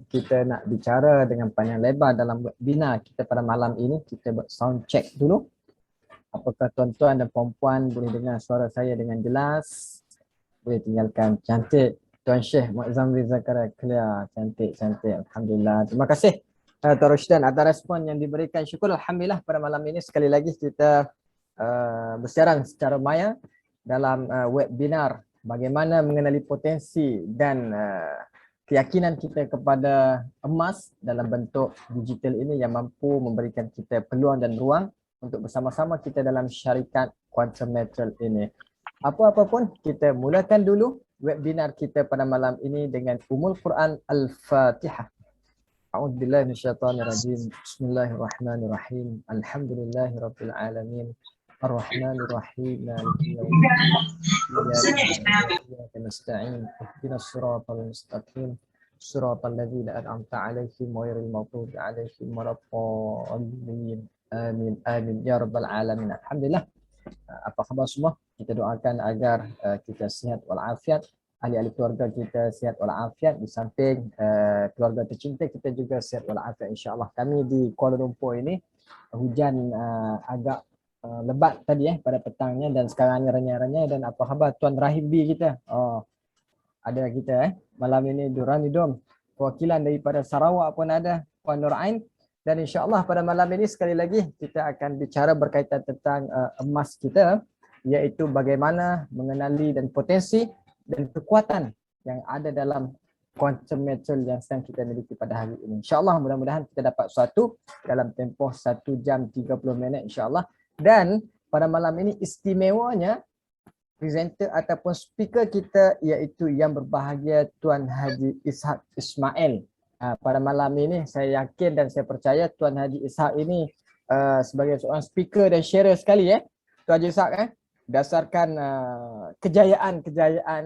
kita nak bicara dengan panjang lebar dalam webinar kita pada malam ini. Kita buat sound check dulu. Apakah tuan-tuan dan puan-puan boleh dengar suara saya dengan jelas? Boleh tinggalkan cantik. Tuan Syekh Muazzam Zakaria clear, cantik. Alhamdulillah. Terima kasih Tuan Rosdan atas respon yang diberikan. Syukur Alhamdulillah pada malam ini sekali lagi kita bersiaran secara maya dalam webinar bagaimana mengenali potensi dan keyakinan kita kepada emas dalam bentuk digital ini yang mampu memberikan kita peluang dan ruang untuk bersama-sama kita dalam syarikat Quantum Metal ini. Apa-apa pun kita mulakan dulu webinar kita pada malam ini dengan Ummul Quran Al-Fatihah. A'udzubillahi minasyaitonirrajim. Bismillahirrahmanirrahim. Alhamdulillahirabbil alamin. Ar-Rahmanir-Rahim. Maliki yaumiddin. Iyyaka nasta'in. Ihdinas siratal mustaqim. Siratal ladzina an'amta 'alaihim ghairil maghdubi 'alaihim waladdallin. Amin ya rabbal alamin. Alhamdulillah. Apa khabar semua? Kita doakan agar kita sihat walafiat, ahli-ahli keluarga kita sihat walafiat, di samping keluarga tercinta kita juga sihat walafiat insya-Allah. Kami di Kuala Lumpur ini hujan agak lebat tadi pada petangnya dan sekarang ni renyai-renyai. Dan apa khabar Tuan Rahim B kita? Oh, ada kita malam ini Duranidom, perwakilan daripada Sarawak pun ada Puan Nur Ain. Dan insya-Allah pada malam ini sekali lagi kita akan bicara berkaitan tentang emas kita, iaitu bagaimana mengenali dan potensi dan kekuatan yang ada dalam quantum metal yang sedang kita miliki pada hari ini. InsyaAllah mudah-mudahan kita dapat sesuatu dalam tempoh 1 jam 30 minit insyaAllah. Dan pada malam ini istimewanya presenter ataupun speaker kita iaitu yang berbahagia Tuan Haji Ishak Ismail. Pada malam ini saya yakin dan saya percaya Tuan Haji Ishak ini sebagai seorang speaker dan sharer sekali Tuan Haji Ishak berdasarkan kejayaan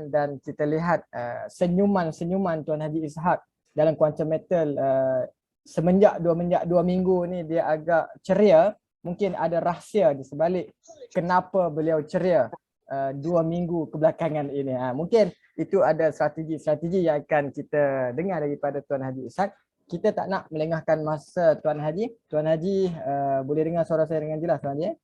dan kita lihat senyuman Tuan Haji Ishak dalam quantum metal semenjak 2 minggu ni dia agak ceria. Mungkin ada rahsia di sebalik kenapa beliau ceria 2 minggu kebelakangan ini. Mungkin itu ada strategi yang akan kita dengar daripada Tuan Haji Ishak. Kita tak nak melengahkan masa Tuan Haji. Tuan Haji boleh dengar suara saya dengan jelas Tuan Haji?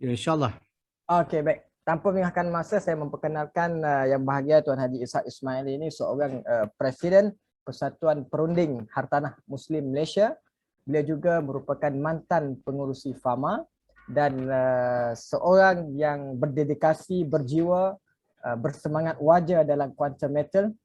Ya, insyaAllah. Okey, baik. Tanpa melengahkan masa, saya memperkenalkan yang bahagia Tuan Haji Ishak Ismail ini seorang Presiden Persatuan Perunding Hartanah Muslim Malaysia. Beliau juga merupakan mantan pengurusi Fama dan seorang yang berdedikasi, berjiwa, bersemangat wajar dalam quantum metal,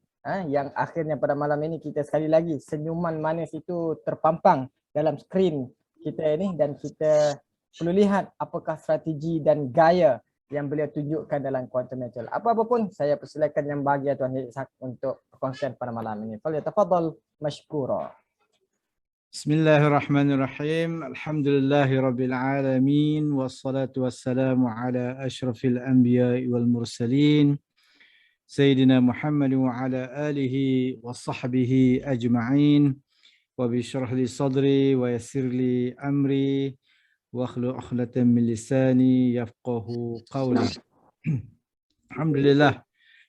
yang akhirnya pada malam ini kita sekali lagi senyuman manis itu terpampang dalam skrin kita ini dan kita perlu lihat apakah strategi dan gaya yang beliau tunjukkan dalam quantum metal. Apa-apa pun saya persilakan yang bahagia Tuan Ishak untuk perkongsian pada malam ini. Falyatafadhal mashkura. Bismillahirrahmanirrahim. Alhamdulillahirabbil alamin wassalatu wassalamu ala asyrafil anbiya'i wal mursalin sayyidina Muhammad wa ala alihi wa sahbihi ajma'in wa bi syrah li sadri wa yassir li amri wa khlu 'uqdatam min lisani yafqahu qawli. Alhamdulillah.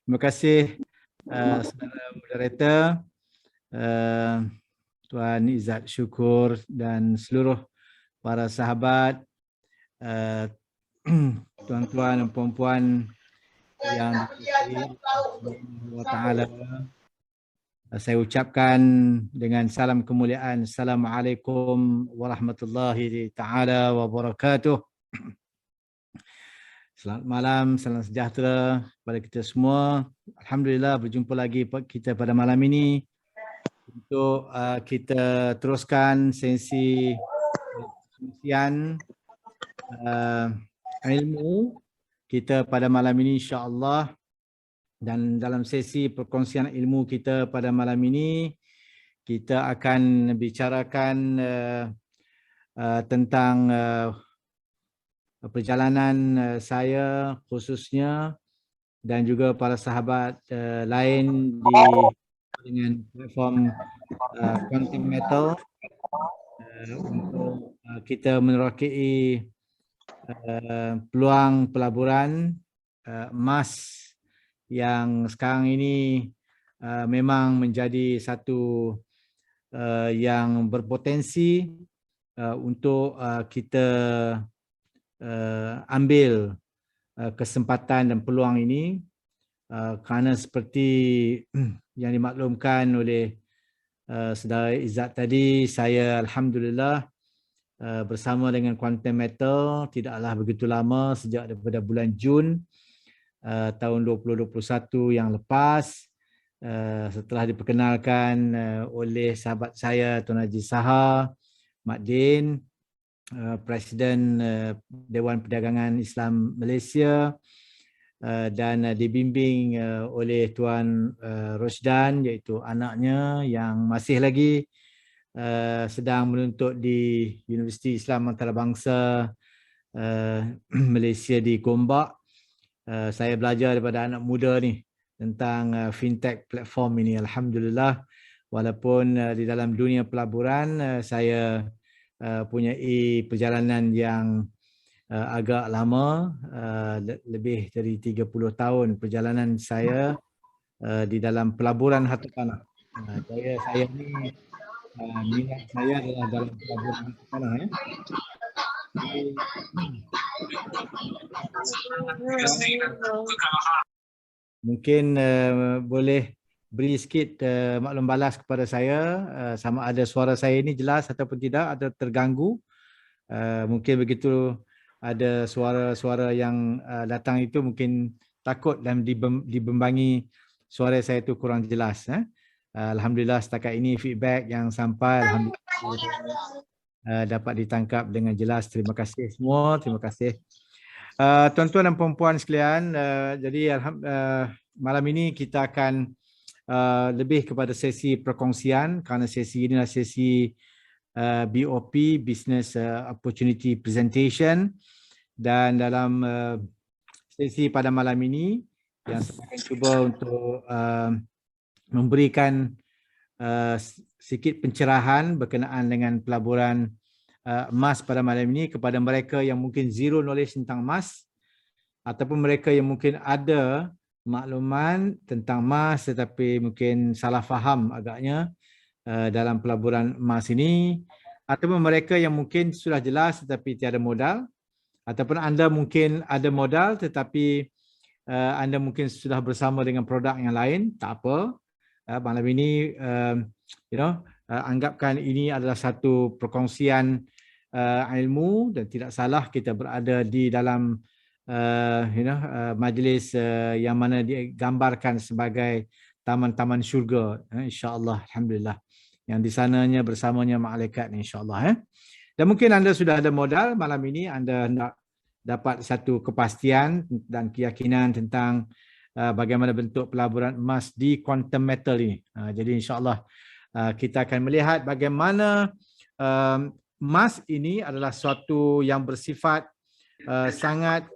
Terima kasih saudara moderator Tuan Izzat Syukur dan seluruh para sahabat, tuan-tuan dan puan-puan yang diberkati Allah Ta'ala. Saya ucapkan dengan salam kemuliaan. Assalamualaikum warahmatullahi ta'ala wabarakatuh. Selamat malam, salam sejahtera kepada kita semua. Alhamdulillah berjumpa lagi kita pada malam ini untuk kita teruskan sesi pengusian ilmu kita pada malam ini insya-Allah. Dan dalam sesi perkongsian ilmu kita pada malam ini kita akan bicarakan tentang perjalanan saya khususnya dan juga para sahabat lain dengan platform Quantum Metal untuk kita menerokai peluang pelaburan emas yang sekarang ini memang menjadi satu yang berpotensi untuk kita ambil kesempatan dan peluang ini, kerana seperti yang dimaklumkan oleh saudara Izzat tadi, saya alhamdulillah bersama dengan Quantum Metal tidaklah begitu lama, sejak daripada bulan Jun tahun 2021 yang lepas, setelah diperkenalkan oleh sahabat saya Tuan Haji Saha Mak Din, Presiden Dewan Perdagangan Islam Malaysia, dan dibimbing oleh Tuan Rosdan, iaitu anaknya yang masih lagi sedang menuntut di Universiti Islam Antarabangsa Malaysia di Gombak. Saya belajar daripada anak muda ni tentang fintech platform ini. Alhamdulillah, walaupun di dalam dunia pelaburan saya punyai perjalanan yang agak lama, lebih dari 30 tahun perjalanan saya di dalam pelaburan harta tanah. Saya ni minat saya adalah dalam pelaburan harta tanah. Mungkin boleh beri sikit maklum balas kepada saya, sama ada suara saya ini jelas ataupun tidak, atau terganggu. Mungkin begitu ada suara-suara yang datang itu mungkin takut dan dibembangi suara saya itu kurang jelas. Alhamdulillah setakat ini feedback yang sampai alhamdulillah dapat ditangkap dengan jelas. Terima kasih semua, terima kasih. Tuan-tuan dan puan-puan sekalian, jadi malam ini kita akan lebih kepada sesi perkongsian, kerana sesi ini adalah sesi BOP, Business Opportunity Presentation, dan dalam sesi pada malam ini yang saya akan cuba untuk memberikan sedikit pencerahan berkenaan dengan pelaburan emas pada malam ini kepada mereka yang mungkin zero knowledge tentang emas, ataupun mereka yang mungkin ada makluman tentang emas tetapi mungkin salah faham agaknya dalam pelaburan emas ini, ataupun mereka yang mungkin sudah jelas tetapi tiada modal, ataupun anda mungkin ada modal tetapi anda mungkin sudah bersama dengan produk yang lain. Tak apa, malam ini anggapkan ini adalah satu perkongsian ilmu, dan tidak salah kita berada di dalam majlis yang mana digambarkan sebagai taman-taman syurga, insya-Allah, alhamdulillah, yang di sananya bersamanya malaikat, insya-Allah. Dan mungkin anda sudah ada modal, malam ini anda nak dapat satu kepastian dan keyakinan tentang bagaimana bentuk pelaburan emas di Quantum Metal ini. Jadi insya-Allah kita akan melihat bagaimana emas ini adalah suatu yang bersifat sangat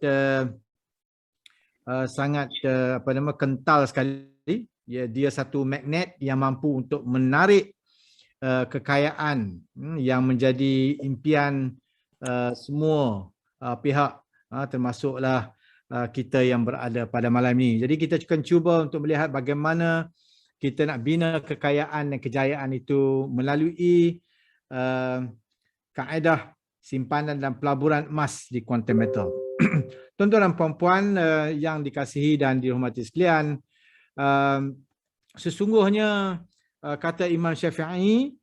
kental sekali. Dia satu magnet yang mampu untuk menarik kekayaan yang menjadi impian semua pihak, termasuklah kita yang berada pada malam ini. Jadi kita akan cuba untuk melihat bagaimana kita nak bina kekayaan dan kejayaan itu melalui kaedah simpanan dan pelaburan emas di Quantum Metal. Tuan-tuan dan puan-puan yang dikasihi dan dihormati sekalian, sesungguhnya kata Imam Syafi'i,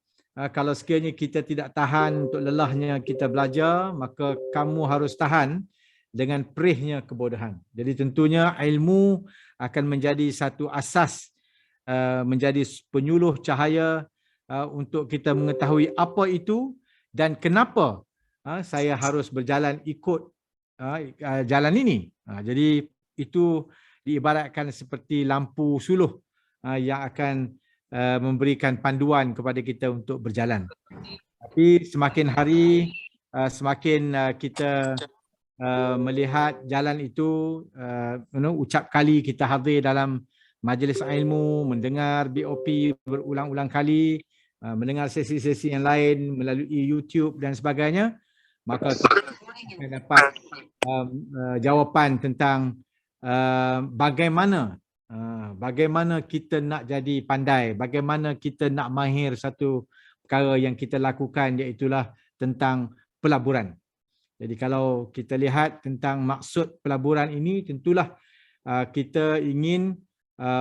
kalau sekiranya kita tidak tahan untuk lelahnya kita belajar, maka kamu harus tahan dengan perihnya kebodohan. Jadi tentunya ilmu akan menjadi satu asas, menjadi penyuluh cahaya untuk kita mengetahui apa itu dan kenapa saya harus berjalan ikut jalan ini. Jadi itu diibaratkan seperti lampu suluh yang akan memberikan panduan kepada kita untuk berjalan. Tapi semakin hari semakin kita melihat jalan itu, ucap kali kita hadir dalam majlis ilmu, mendengar BOP berulang-ulang kali, mendengar sesi-sesi yang lain melalui YouTube dan sebagainya, maka kita akan dapat jawapan tentang bagaimana Bagaimana kita nak jadi pandai, bagaimana kita nak mahir satu perkara yang kita lakukan, iaitulah tentang pelaburan. Jadi kalau kita lihat tentang maksud pelaburan ini, tentulah kita ingin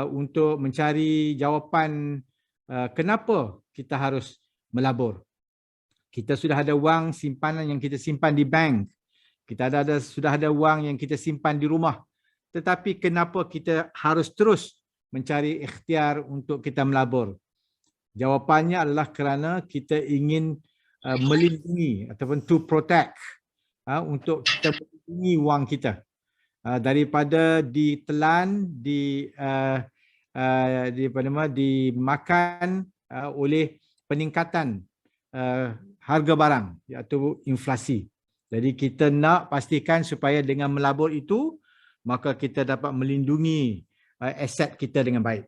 untuk mencari jawapan kenapa kita harus melabur. Kita sudah ada wang simpanan yang kita simpan di bank. Kita sudah ada wang yang kita simpan di rumah. Tetapi kenapa kita harus terus mencari ikhtiar untuk kita melabur? Jawapannya adalah kerana kita ingin melindungi ataupun to protect, untuk kita melindungi wang kita daripada ditelan, dimakan oleh peningkatan harga barang, iaitu inflasi. Jadi kita nak pastikan supaya dengan melabur itu, maka kita dapat melindungi aset kita dengan baik.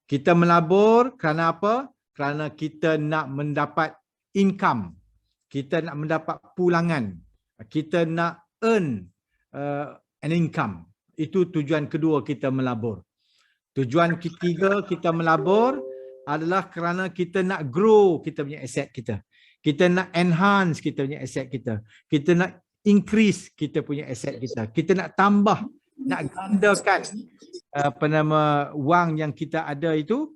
Kita melabur kerana apa? Kerana kita nak mendapat income. Kita nak mendapat pulangan. Kita nak earn an income. Itu tujuan kedua kita melabur. Tujuan ketiga kita melabur adalah kerana kita nak grow kita punya aset kita. Kita nak enhance kita punya aset kita. Kita nak increase kita punya aset kita. Kita nak tambah, nak gandakan wang yang kita ada itu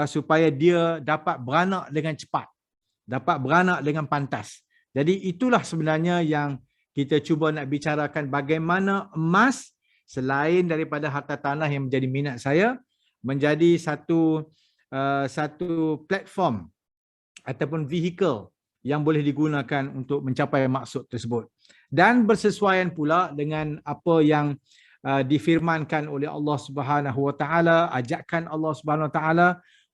supaya dia dapat beranak dengan cepat, dapat beranak dengan pantas. Jadi itulah sebenarnya yang kita cuba nak bicarakan, bagaimana emas selain daripada harta tanah yang menjadi minat saya, menjadi satu platform ataupun vehicle yang boleh digunakan untuk mencapai maksud tersebut. Dan bersesuaian pula dengan apa yang difirmankan oleh Allah Subhanahu Wa Taala, ajakan Allah Subhanahu Wa Taala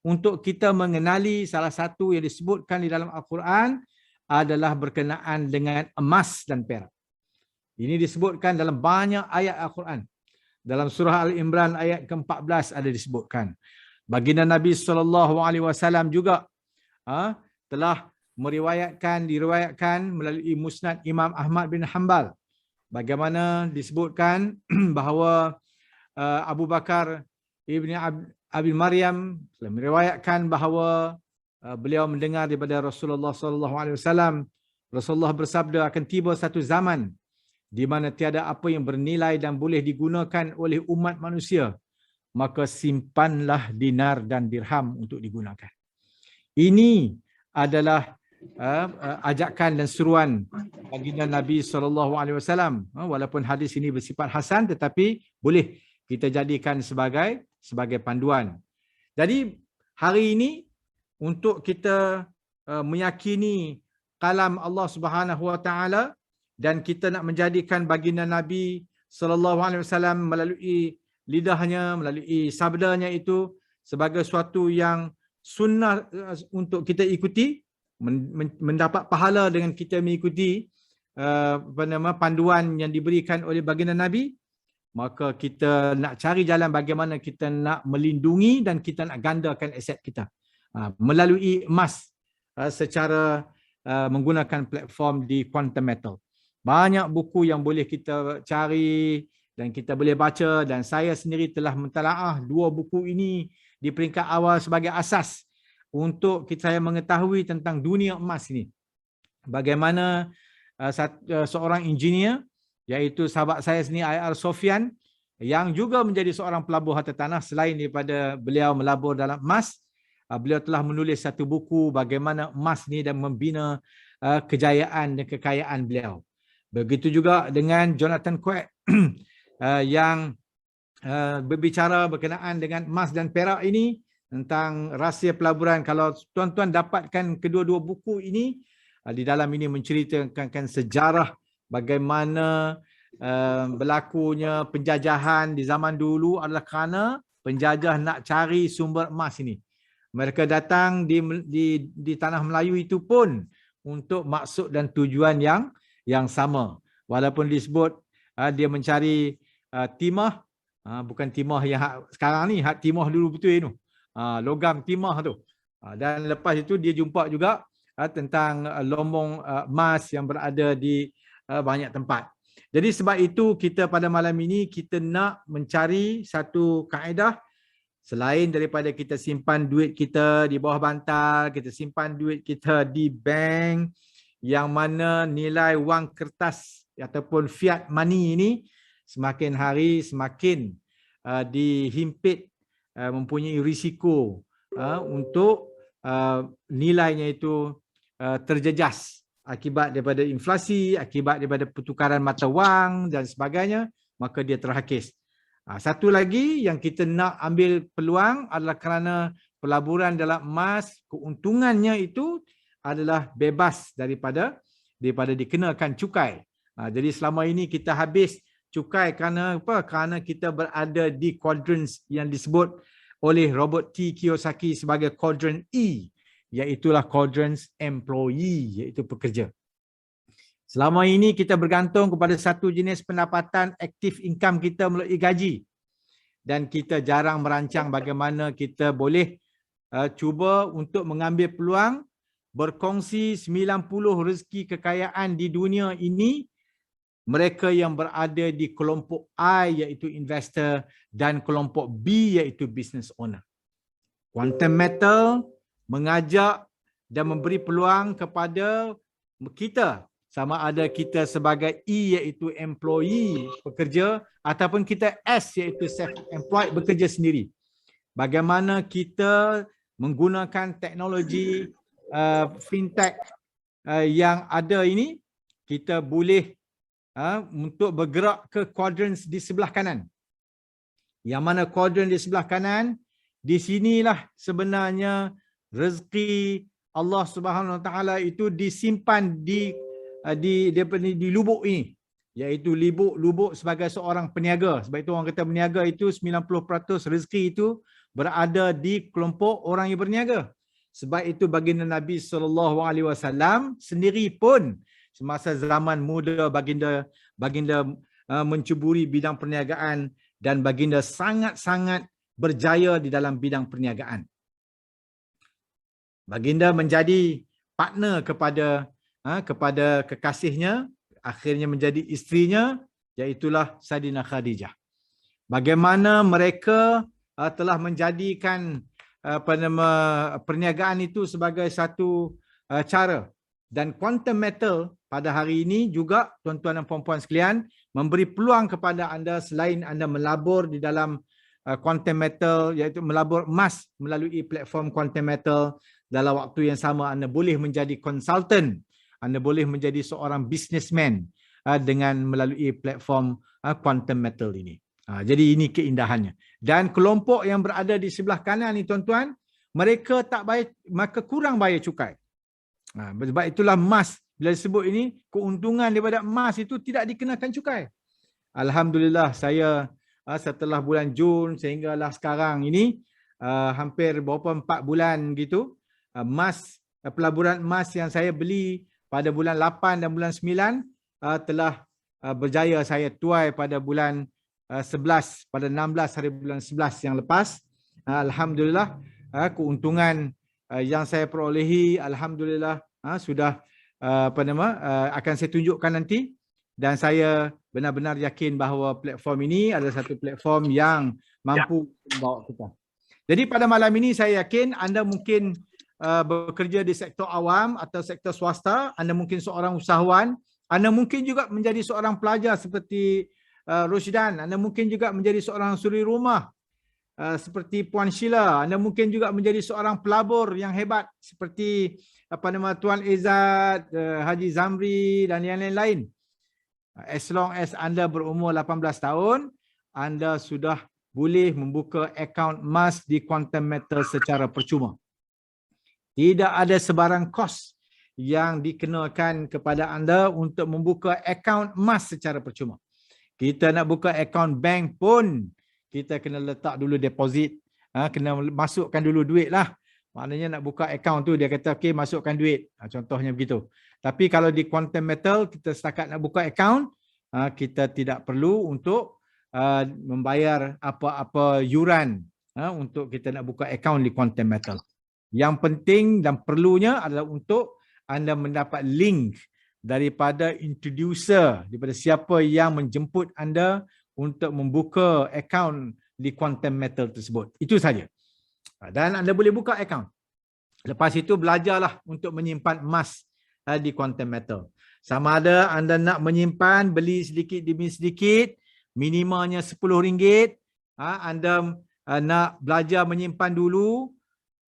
untuk kita mengenali salah satu yang disebutkan di dalam Al-Quran adalah berkenaan dengan emas dan perak. Ini disebutkan dalam banyak ayat Al-Quran. Dalam surah Al-Imran ayat ke-14 ada disebutkan. Baginda Nabi SAW juga telah diriwayatkan melalui Musnad Imam Ahmad bin Hanbal, bagaimana disebutkan bahawa Abu Bakar ibni Abi Maryam telah meriwayatkan bahawa beliau mendengar daripada Rasulullah SAW. Rasulullah bersabda, akan tiba satu zaman di mana tiada apa yang bernilai dan boleh digunakan oleh umat manusia, maka simpanlah dinar dan dirham untuk digunakan. Ini adalah ajakan dan seruan baginda Nabi SAW. Walaupun hadis ini bersifat hasan, tetapi boleh kita jadikan sebagai panduan. Jadi hari ini untuk kita meyakini kalam Allah Subhanahu Wa Taala, dan kita nak menjadikan baginda Nabi SAW melalui lidahnya, melalui sabdanya itu sebagai suatu yang sunnah untuk kita ikuti, mendapat pahala dengan kita mengikuti panduan yang diberikan oleh baginda Nabi, maka kita nak cari jalan bagaimana kita nak melindungi dan kita nak gandakan aset kita melalui emas secara menggunakan platform di Quantum Metal. Banyak buku yang boleh kita cari dan kita boleh baca, dan saya sendiri telah mentalaah 2 buku ini di peringkat awal sebagai asas untuk saya mengetahui tentang dunia emas ini. Bagaimana seorang engineer, iaitu sahabat saya sendiri IR Sofian, yang juga menjadi seorang pelabur harta tanah, selain daripada beliau melabur dalam emas, beliau telah menulis satu buku bagaimana emas ni dan membina kejayaan dan kekayaan beliau. Begitu juga dengan Jonathan Quaid yang berbicara berkenaan dengan emas dan perak ini, tentang rahsia pelaburan. Kalau tuan-tuan dapatkan kedua-dua buku ini, di dalam ini menceritakan sejarah bagaimana berlakunya penjajahan di zaman dulu adalah kerana penjajah nak cari sumber emas ini. Mereka datang di tanah Melayu itu pun untuk maksud dan tujuan yang sama. Walaupun disebut dia mencari timah, bukan timah yang sekarang ni, timah dulu betul itu. Logam timah tu. Dan lepas itu dia jumpa juga tentang lombong emas yang berada di banyak tempat. Jadi sebab itu kita pada malam ini kita nak mencari satu kaedah Selain daripada kita simpan duit kita di bawah bantal, kita simpan duit kita di bank yang mana nilai wang kertas ataupun fiat money ini semakin hari semakin dihimpit, mempunyai risiko untuk nilainya itu terjejas akibat daripada inflasi, akibat daripada pertukaran mata wang dan sebagainya, maka dia terhakis. Satu lagi yang kita nak ambil peluang adalah kerana pelaburan dalam emas, keuntungannya itu adalah bebas daripada dikenakan cukai. Jadi selama ini kita habis cukai kerana apa? Kerana kita berada di quadrants yang disebut oleh Robert T. Kiyosaki sebagai quadrant E, iaitulah quadrants employee, iaitu pekerja. Selama ini kita bergantung kepada satu jenis pendapatan, active income kita melalui gaji. Dan kita jarang merancang bagaimana kita boleh cuba untuk mengambil peluang berkongsi 90 rezeki kekayaan di dunia ini, mereka yang berada di kelompok I iaitu investor dan kelompok B iaitu business owner. Quantum Metal mengajak dan memberi peluang kepada kita, sama ada kita sebagai E iaitu employee, pekerja, ataupun kita S iaitu self-employed, bekerja sendiri. Bagaimana kita menggunakan teknologi fintech yang ada ini, kita boleh untuk bergerak ke quadrants di sebelah kanan. Yang mana quadrant di sebelah kanan, di sinilah sebenarnya rezeki Allah Subhanahu Wa Taala itu disimpan di lubuk ini, iaitu lubuk sebagai seorang peniaga. Sebab itu orang kata berniaga itu 90% rezeki itu berada di kelompok orang yang berniaga. Sebab itu baginda Nabi SAW sendiri pun semasa zaman muda baginda mencuburi bidang perniagaan dan baginda sangat-sangat berjaya di dalam bidang perniagaan. Baginda menjadi partner kepada kekasihnya, akhirnya menjadi isterinya, iaitulah Saidina Khadijah. Bagaimana mereka telah menjadikan perniagaan itu sebagai satu cara. Dan Quantum Metal pada hari ini juga, tuan-tuan dan puan-puan sekalian, memberi peluang kepada anda selain anda melabur di dalam Quantum Metal, iaitu melabur emas melalui platform Quantum Metal. Dalam waktu yang sama anda boleh menjadi konsultan, anda boleh menjadi seorang businessman dengan melalui platform Quantum Metal ini. Jadi ini keindahannya. Dan kelompok yang berada di sebelah kanan ni tuan-tuan, mereka tak bayar, maka kurang bayar cukai. Sebab itulah emas, bila disebut ini, keuntungan daripada emas itu tidak dikenakan cukai. Alhamdulillah, saya setelah bulan Jun sehinggalah sekarang ini, hampir berapa 4 bulan gitu, pelaburan emas yang saya beli pada bulan 8 dan bulan 9 telah berjaya saya tuai pada bulan 11, pada 16 hari bulan 11 yang lepas. Alhamdulillah, keuntungan yang saya perolehi, alhamdulillah, sudah akan saya tunjukkan nanti. Dan saya benar-benar yakin bahawa platform ini adalah satu platform yang mampu membawa kita. Jadi pada malam ini saya yakin anda mungkin bekerja di sektor awam atau sektor swasta, anda mungkin seorang usahawan, anda mungkin juga menjadi seorang pelajar seperti Roshidan, anda mungkin juga menjadi seorang suri rumah seperti Puan Sheila, anda mungkin juga menjadi seorang pelabur yang hebat seperti Tuan Izzat, Haji Zamri dan yang lain-lain. As long as anda berumur 18 tahun, anda sudah boleh membuka akaun emas di Quantum Metal secara percuma. Tidak ada sebarang kos yang dikenakan kepada anda untuk membuka akaun emas secara percuma. Kita nak buka akaun bank pun, kita kena letak dulu deposit, kena masukkan dulu duit lah. Maknanya nak buka akaun tu, dia kata, okey, masukkan duit. Contohnya begitu. Tapi kalau di Quantum Metal, kita setakat nak buka akaun, kita tidak perlu untuk membayar apa-apa yuran untuk kita nak buka akaun di Quantum Metal. Yang penting dan perlunya adalah untuk anda mendapat link daripada introducer, daripada siapa yang menjemput anda untuk membuka akaun di quantum metal tersebut. Itu saja. Dan anda boleh buka akaun. Lepas itu belajarlah untuk menyimpan emas di quantum metal. Sama ada anda nak menyimpan, beli sedikit demi sedikit, minimanya RM10, anda nak belajar menyimpan dulu,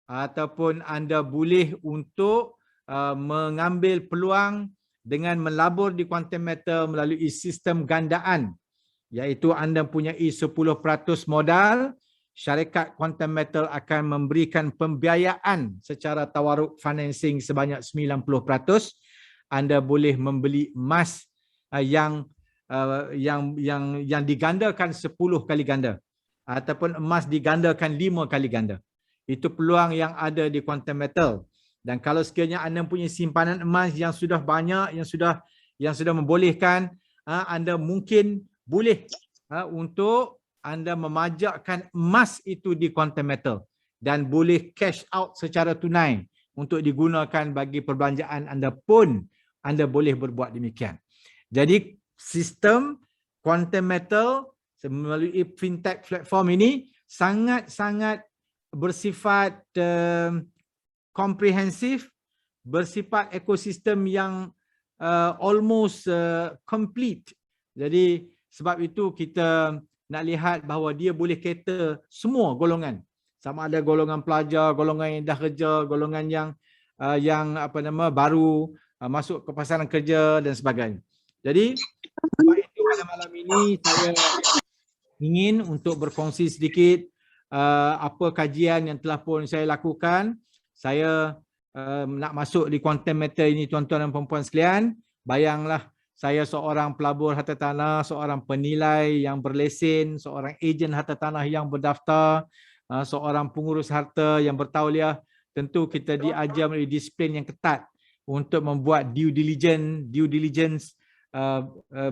ataupun anda boleh untuk mengambil peluang dengan melabur di quantum metal melalui sistem gandaan, iaitu anda mempunyai 10% modal, syarikat quantum metal akan memberikan pembiayaan secara tawaruk financing sebanyak 90%. Anda boleh membeli emas yang digandakan 10 kali ganda, ataupun emas digandakan 5 kali ganda. Itu peluang yang ada di quantum metal. Dan kalau sekiranya anda mempunyai simpanan emas yang sudah banyak, yang sudah membolehkan, anda mungkin boleh untuk anda memajakkan emas itu di quantum metal dan boleh cash out secara tunai untuk digunakan bagi perbelanjaan anda pun anda boleh berbuat demikian. Jadi sistem quantum metal melalui fintech platform ini sangat-sangat bersifat komprehensif, bersifat ekosistem yang almost complete. Jadi sebab itu kita nak lihat bahawa dia boleh cater semua golongan. Sama ada golongan pelajar, golongan yang dah kerja, golongan yang baru masuk ke pasaran kerja dan sebagainya. Jadi sebab itu pada malam ini saya ingin untuk berkongsi sedikit apa kajian yang telah pun saya lakukan. Saya nak masuk di quantum metal ini, tuan-tuan dan puan-puan sekalian. Bayanglah saya seorang pelabur harta tanah, seorang penilai yang berlesen, seorang ejen harta tanah yang berdaftar, seorang pengurus harta yang bertauliah. Tentu kita diajar melalui disiplin yang ketat untuk membuat due diligence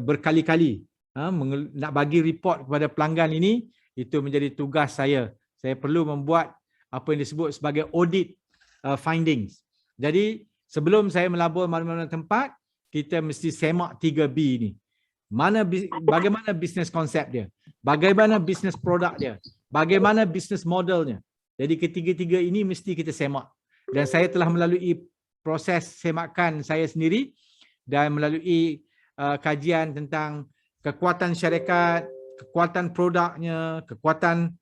berkali-kali. Nak bagi report kepada pelanggan ini, itu menjadi tugas saya. Saya perlu membuat apa yang disebut sebagai audit findings. Jadi sebelum saya melabur mana-mana tempat, kita mesti semak 3B ni. Bagaimana bisnes konsep dia? Bagaimana bisnes produk dia? Bagaimana bisnes modelnya? Jadi ketiga-tiga ini mesti kita semak. Dan saya telah melalui proses semakan saya sendiri dan melalui kajian tentang kekuatan syarikat, kekuatan produknya, kekuatan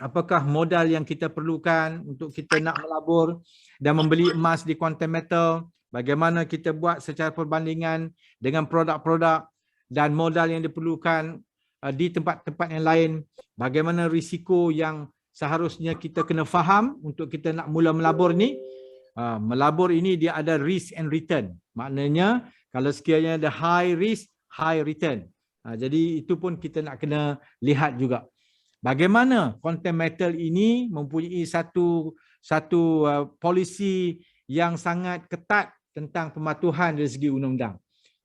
apakah modal yang kita perlukan untuk kita nak melabur dan membeli emas di quantum metal. Bagaimana kita buat secara perbandingan dengan produk-produk dan modal yang diperlukan di tempat-tempat yang lain. Bagaimana risiko yang seharusnya kita kena faham untuk kita nak mula melabur ni. Melabur ini dia ada risk and return. Maknanya kalau sekiranya ada high risk, high return. Jadi itu pun kita nak kena lihat juga. Bagaimana quantum metal ini mempunyai satu polisi yang sangat ketat tentang pematuhan dari segi undang-undang.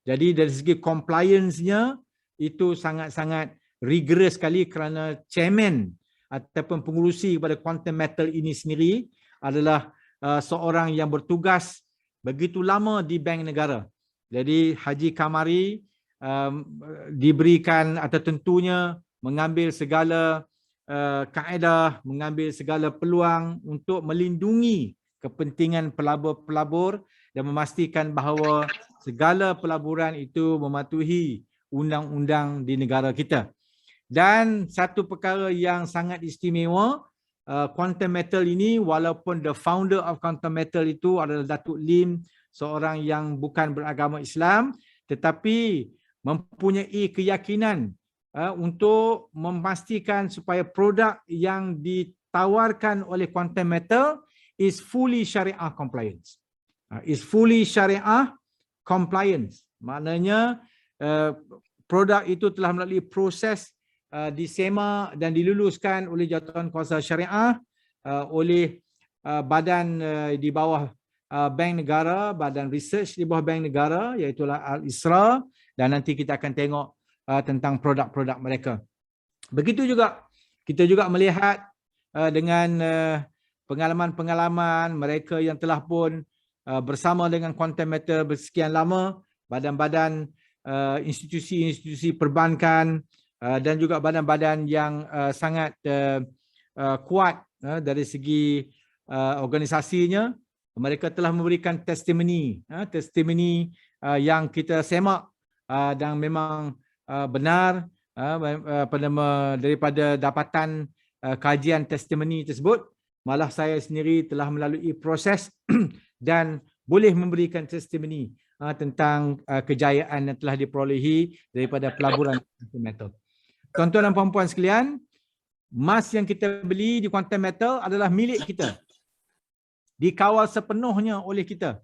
Jadi dari segi compliance-nya itu sangat-sangat rigorous sekali kerana chairman ataupun pengurusi kepada quantum metal ini sendiri adalah seorang yang bertugas begitu lama di Bank Negara. Jadi Haji Kamari diberikan atau tentunya mengambil segala kaedah, mengambil segala peluang untuk melindungi kepentingan pelabur-pelabur dan memastikan bahawa segala pelaburan itu mematuhi undang-undang di negara kita. Dan satu perkara yang sangat istimewa, quantum metal ini, walaupun the founder of quantum metal itu adalah Datuk Lim, seorang yang bukan beragama Islam, tetapi mempunyai keyakinan untuk memastikan supaya produk yang ditawarkan oleh quantum metal is fully syariah compliance. Is fully syariah compliance. Maknanya produk itu telah melalui proses disemak dan diluluskan oleh Jawatan Kuasa Syariah oleh badan di bawah Bank Negara, badan research di bawah Bank Negara, iaitu Al-Isra, dan nanti kita akan tengok tentang produk-produk mereka. Begitu juga kita juga melihat dengan pengalaman-pengalaman mereka yang telah pun bersama dengan quantum metal bersekian lama, badan-badan institusi-institusi perbankan, dan juga badan-badan yang sangat kuat dari segi organisasinya. Mereka telah memberikan testimoni yang kita semak dan memang benar daripada dapatan kajian testimoni tersebut. Malah saya sendiri telah melalui proses dan boleh memberikan testimoni tentang kejayaan yang telah diperolehi daripada pelaburan Quantum Metal. Tuan-tuan dan puan-puan sekalian, emas yang kita beli di Quantum Metal adalah milik kita. Dikawal sepenuhnya oleh kita.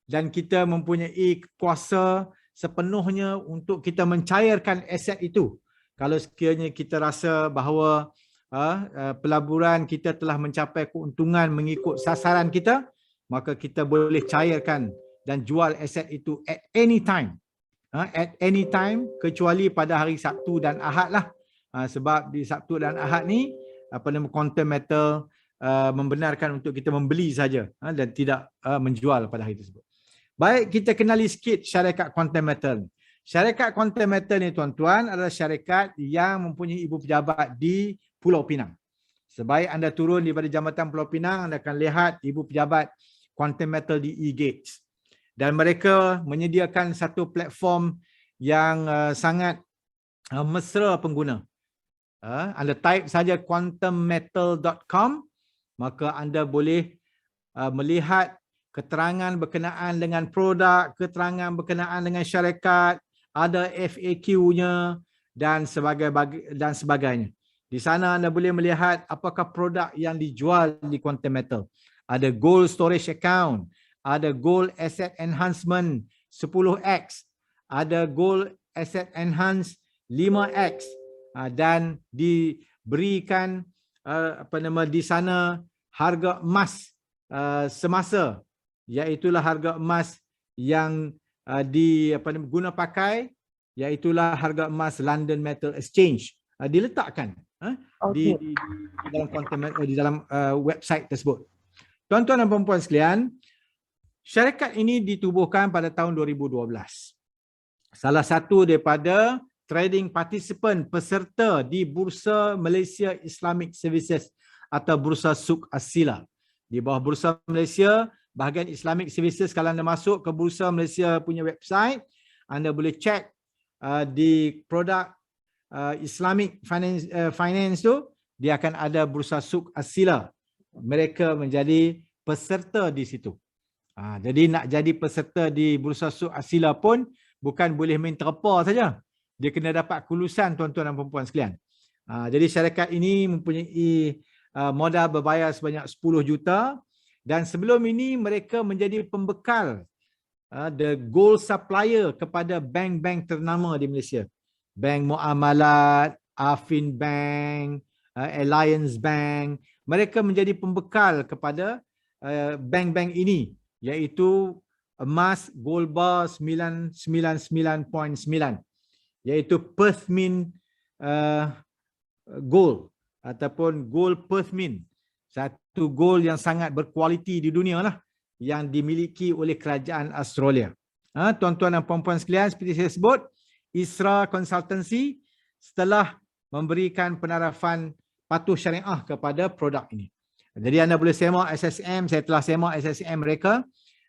Dan kita mempunyai kuasa sepenuhnya untuk kita mencairkan aset itu. Kalau sekiranya kita rasa bahawa pelaburan kita telah mencapai keuntungan mengikut sasaran kita, maka kita boleh cairkan dan jual aset itu at any time. At any time, kecuali pada hari Sabtu dan Ahad lah. Sebab di Sabtu dan Ahad ni, Quantum Metal membenarkan untuk kita membeli saja dan tidak menjual pada hari tersebut. Baik, kita kenali sikit syarikat Quantum Metal. Syarikat Quantum Metal ni tuan-tuan adalah syarikat yang mempunyai ibu pejabat di Pulau Pinang. Sebaik anda turun daripada Jambatan Pulau Pinang, anda akan lihat ibu pejabat Quantum Metal di E-Gates. Dan mereka menyediakan satu platform yang sangat mesra pengguna. Anda type saja quantummetal.com, maka anda boleh melihat keterangan berkenaan dengan produk, keterangan berkenaan dengan syarikat, ada FAQ-nya dan sebagainya. Di sana anda boleh melihat apakah produk yang dijual di Quantum Metal. Ada gold storage account, ada gold asset enhancement 10x, ada gold asset enhance 5x, dan diberikan di sana harga emas semasa, iaitulah harga emas yang guna pakai, iaitulah harga emas London Metal Exchange diletakkan di dalam website tersebut. Tuan-tuan dan puan-puan sekalian, syarikat ini ditubuhkan pada tahun 2012. Salah satu daripada trading participant peserta di Bursa Malaysia Islamic Services atau Bursa Suk Asila. Di bawah Bursa Malaysia, bahagian Islamic Services, kalau anda masuk ke Bursa Malaysia punya website, anda boleh cek di produk Islamic Finance tu, dia akan ada Bursa Suk Asila. Mereka menjadi peserta di situ. Jadi nak jadi peserta di Bursa Suk Asila pun bukan boleh main terpa saja. Dia kena dapat kelulusan, tuan-tuan dan puan-puan sekalian. Jadi syarikat ini mempunyai modal berbayar sebanyak 10 juta dan sebelum ini mereka menjadi pembekal the gold supplier kepada bank-bank ternama di Malaysia. Bank Muamalat, Afin Bank, Alliance Bank, mereka menjadi pembekal kepada bank-bank ini, iaitu emas gold bar 999.9, iaitu Perth Mint Gold ataupun Gold Perth Mint. Satu gold yang sangat berkualiti di dunia lah, yang dimiliki oleh kerajaan Australia. Tuan-tuan dan puan-puan sekalian, seperti saya sebut, Isra Consultancy setelah memberikan penarafan patuh syariah kepada produk ini. Jadi anda boleh semak SSM, saya telah semak SSM mereka.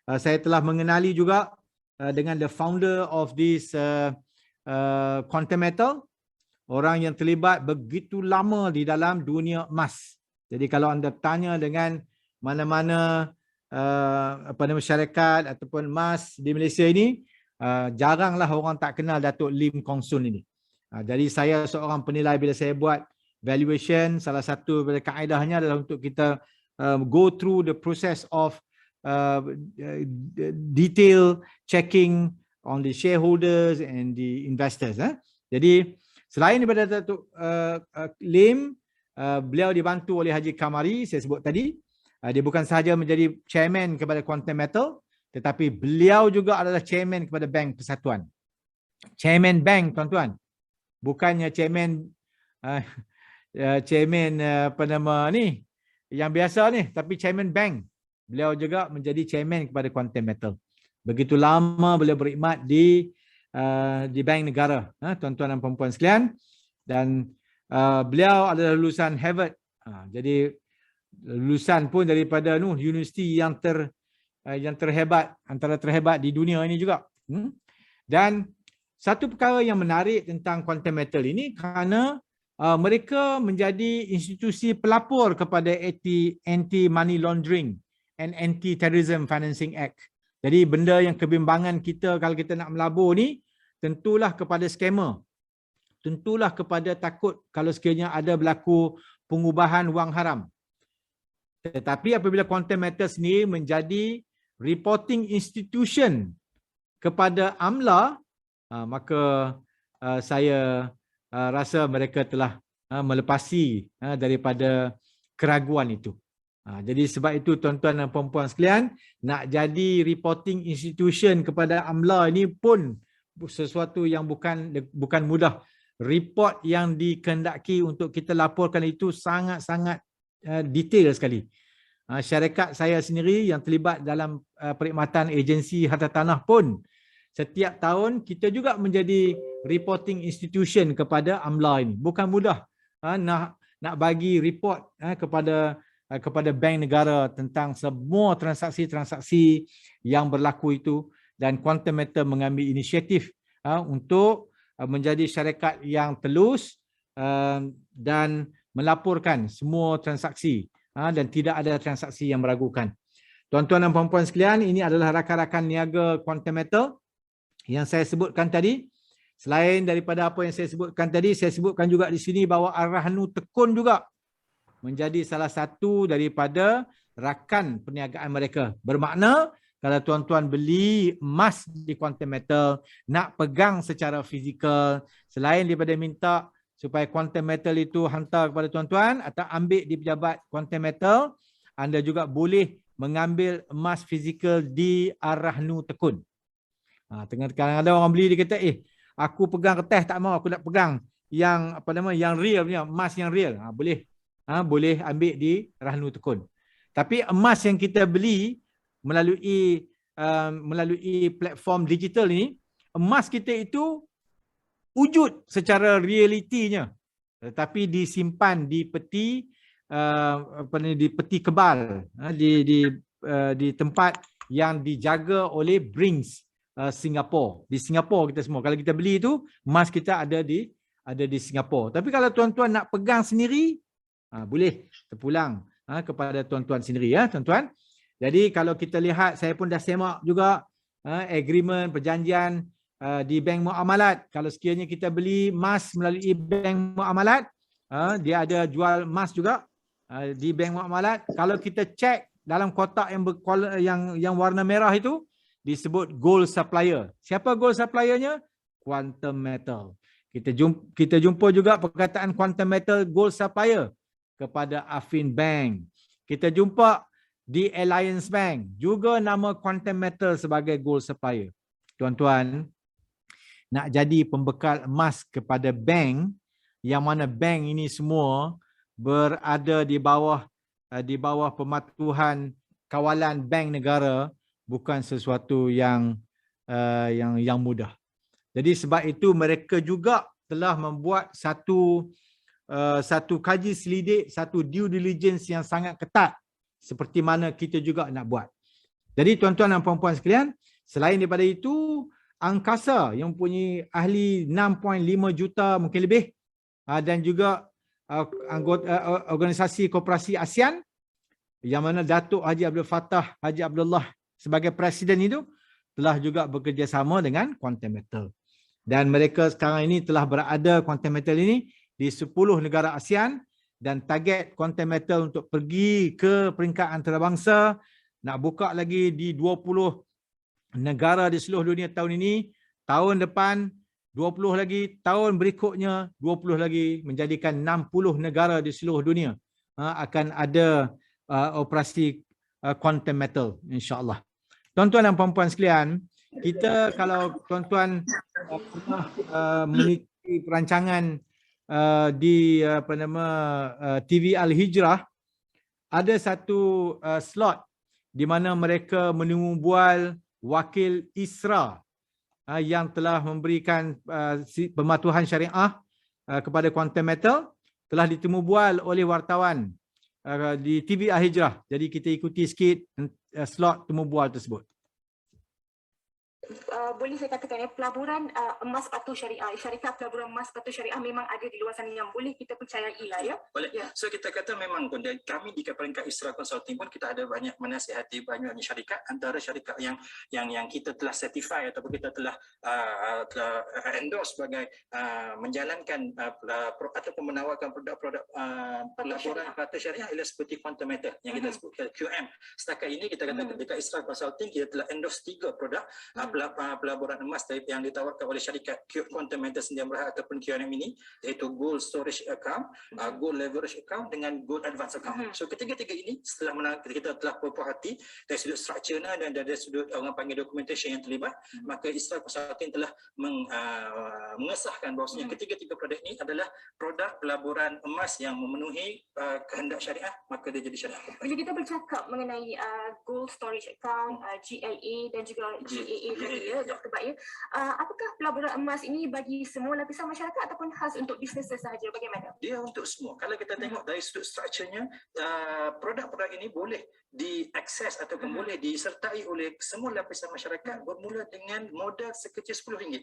Saya telah mengenali juga dengan the founder of this Quantum Metal, orang yang terlibat begitu lama di dalam dunia emas. Jadi kalau anda tanya dengan mana-mana syarikat ataupun emas di Malaysia ini, jaranglah orang tak kenal Datuk Lim Kong Soon ini. Jadi saya seorang penilai, bila saya buat valuation, salah satu daripada kaedahnya adalah untuk kita go through the process of detail checking on the shareholders and the investors. Jadi selain daripada Datuk Lim, beliau dibantu oleh Haji Kamari, saya sebut tadi. Dia bukan sahaja menjadi chairman kepada Quantum Metal, tetapi beliau juga adalah chairman kepada Bank Persatuan. Chairman bank, tuan-tuan. Bukannya chairman yang biasa ni, tapi chairman bank. Beliau juga menjadi chairman kepada Quantum Metal. Begitu lama beliau berkhidmat di bank negara, tuan-tuan dan puan-puan sekalian. dan beliau adalah lulusan Harvard. Jadi lulusan pun daripada universiti yang terhebat, antara terhebat di dunia ini juga. Dan satu perkara yang menarik tentang Quantum Metal ini kerana mereka menjadi institusi pelapor kepada Anti-Money Laundering and Anti-Terrorism Financing Act. Jadi benda yang kebimbangan kita kalau kita nak melabur ni, tentulah kepada scammer. Tentulah kepada takut kalau sekiranya ada berlaku pengubahan wang haram. Tetapi apabila Quantum Metal sendiri menjadi reporting institution kepada AMLA, maka saya rasa mereka telah melepasi daripada keraguan itu. Jadi sebab itu tuan-tuan dan puan-puan sekalian, nak jadi reporting institution kepada AMLA ini pun sesuatu yang bukan mudah. Report yang dikehendaki untuk kita laporkan itu sangat-sangat detail sekali. Syarikat saya sendiri yang terlibat dalam perkhidmatan agensi harta tanah pun setiap tahun kita juga menjadi reporting institution kepada AMLA ini. Bukan mudah nak bagi report kepada bank negara tentang semua transaksi-transaksi yang berlaku itu, dan Quantum Metal mengambil inisiatif untuk menjadi syarikat yang telus dan melaporkan semua transaksi dan tidak ada transaksi yang meragukan. Tuan-tuan dan puan-puan sekalian, ini adalah rakan-rakan niaga Quantum Metal yang saya sebutkan tadi. Selain daripada apa yang saya sebutkan tadi, saya sebutkan juga di sini bahawa Ar-Rahnu Tekun juga menjadi salah satu daripada rakan perniagaan mereka. Bermakna kalau tuan-tuan beli emas di Quantum Metal, nak pegang secara fizikal, selain daripada minta supaya Quantum Metal itu hantar kepada tuan-tuan atau ambil di pejabat Quantum Metal, anda juga boleh mengambil emas fizikal di Ar-Rahnu Tekun. Tengah-tengah ada orang beli, dia kata, aku pegang kertas tak mau, aku nak pegang yang yang real punya, emas yang real. Boleh ambil di Rahnu Tekun. Tapi emas yang kita beli melalui platform digital ini, emas kita itu wujud secara realitinya, tetapi disimpan di peti di peti kebal, di tempat yang dijaga oleh Brinks Singapore. Di Singapura kita semua, kalau kita beli itu emas kita ada di Singapura. Tapi kalau tuan-tuan nak pegang sendiri, boleh terpulang kepada tuan-tuan sendiri, ya tuan-tuan. Jadi kalau kita lihat, saya pun dah semak juga agreement, perjanjian di bank muamalat. Kalau sekiranya kita beli emas melalui bank muamalat, dia ada jual emas juga di bank muamalat. Kalau kita cek dalam kotak yang warna merah itu, disebut gold supplier. Siapa gold suppliernya? Quantum Metal. Kita jumpa juga perkataan Quantum Metal gold supplier kepada Affin Bank. Kita jumpa di Alliance Bank juga nama Quantum Metal sebagai gold supplier. Tuan-tuan, nak jadi pembekal emas kepada bank, yang mana bank ini semua berada di bawah pematuhan kawalan bank negara, bukan sesuatu yang mudah. Jadi sebab itu mereka juga telah membuat satu kaji selidik, satu due diligence yang sangat ketat, seperti mana kita juga nak buat. Jadi tuan-tuan dan puan-puan sekalian, selain daripada itu, Angkasa yang mempunyai ahli 6.5 juta mungkin lebih, dan juga anggota organisasi koperasi ASEAN, yang mana Datuk Haji Abdul Fattah Haji Abdullah sebagai presiden itu telah juga bekerjasama dengan Quantum Metal. Dan mereka sekarang ini telah berada, Quantum Metal ini, di 10 negara ASEAN, dan target Quantum Metal untuk pergi ke peringkat antarabangsa, nak buka lagi di 20 negara di seluruh dunia tahun ini, tahun depan 20 lagi, tahun berikutnya 20 lagi, menjadikan 60 negara di seluruh dunia akan ada operasi Quantum Metal, insya-Allah. Tuan-tuan dan puan-puan sekalian, kita kalau tuan-tuan pernah mengikuti perancangan di TV Al-Hijrah, ada satu slot di mana mereka menemu bual wakil ISRA yang telah memberikan pematuhan syariah kepada Quantum Metal telah ditemu bual oleh wartawan di TV Al Hijrah. Jadi kita ikuti sikit slot temu bual tersebut. Boleh saya katakan pelaburan emas patuh syariah, syarikat pelaburan emas patuh syariah memang ada di luar sana yang boleh kita percayai lah ya. Boleh. So kita kata memang pun kami di peringkat Isra Consulting pun kita ada banyak menasihati banyak syarikat, antara syarikat yang kita telah certify ataupun kita telah endorse sebagai menjalankan ataupun menawarkan produk-produk pelaburan patuh syariah ialah seperti Quantum Metal yang kita sebut QM. Setakat ini kita kata dekat Isra Consulting kita telah endorse 3 produk pelaburan emas yang ditawarkan oleh syarikat Quantum Metal Sedia Berhad ataupun QM ini, iaitu Gold Storage Account, Gold Leverage Account dengan Gold Advance Account. So ketiga-tiga ini setelah kita telah berpuas-hati dari sudut strukturnya dan dari sudut orang panggil documentation yang terlibat, maka Isra Consulting telah mengesahkan bahawasanya ketiga-tiga produk ini adalah produk pelaburan emas yang memenuhi kehendak syariah, maka dia jadi syariah. Bila kita bercakap mengenai Gold Storage Account, GLA dan juga GAA tadi ya, Dr. Bat ya, apakah pelaburan emas ini bagi semua lapisan masyarakat ataupun khas untuk bisnes sahaja? Bagaimana? Dia untuk semua. Kalau kita tengok dari sudut strukturnya, produk-produk ini boleh diakses ataupun boleh disertai oleh semua lapisan masyarakat bermula dengan modal sekecil RM10.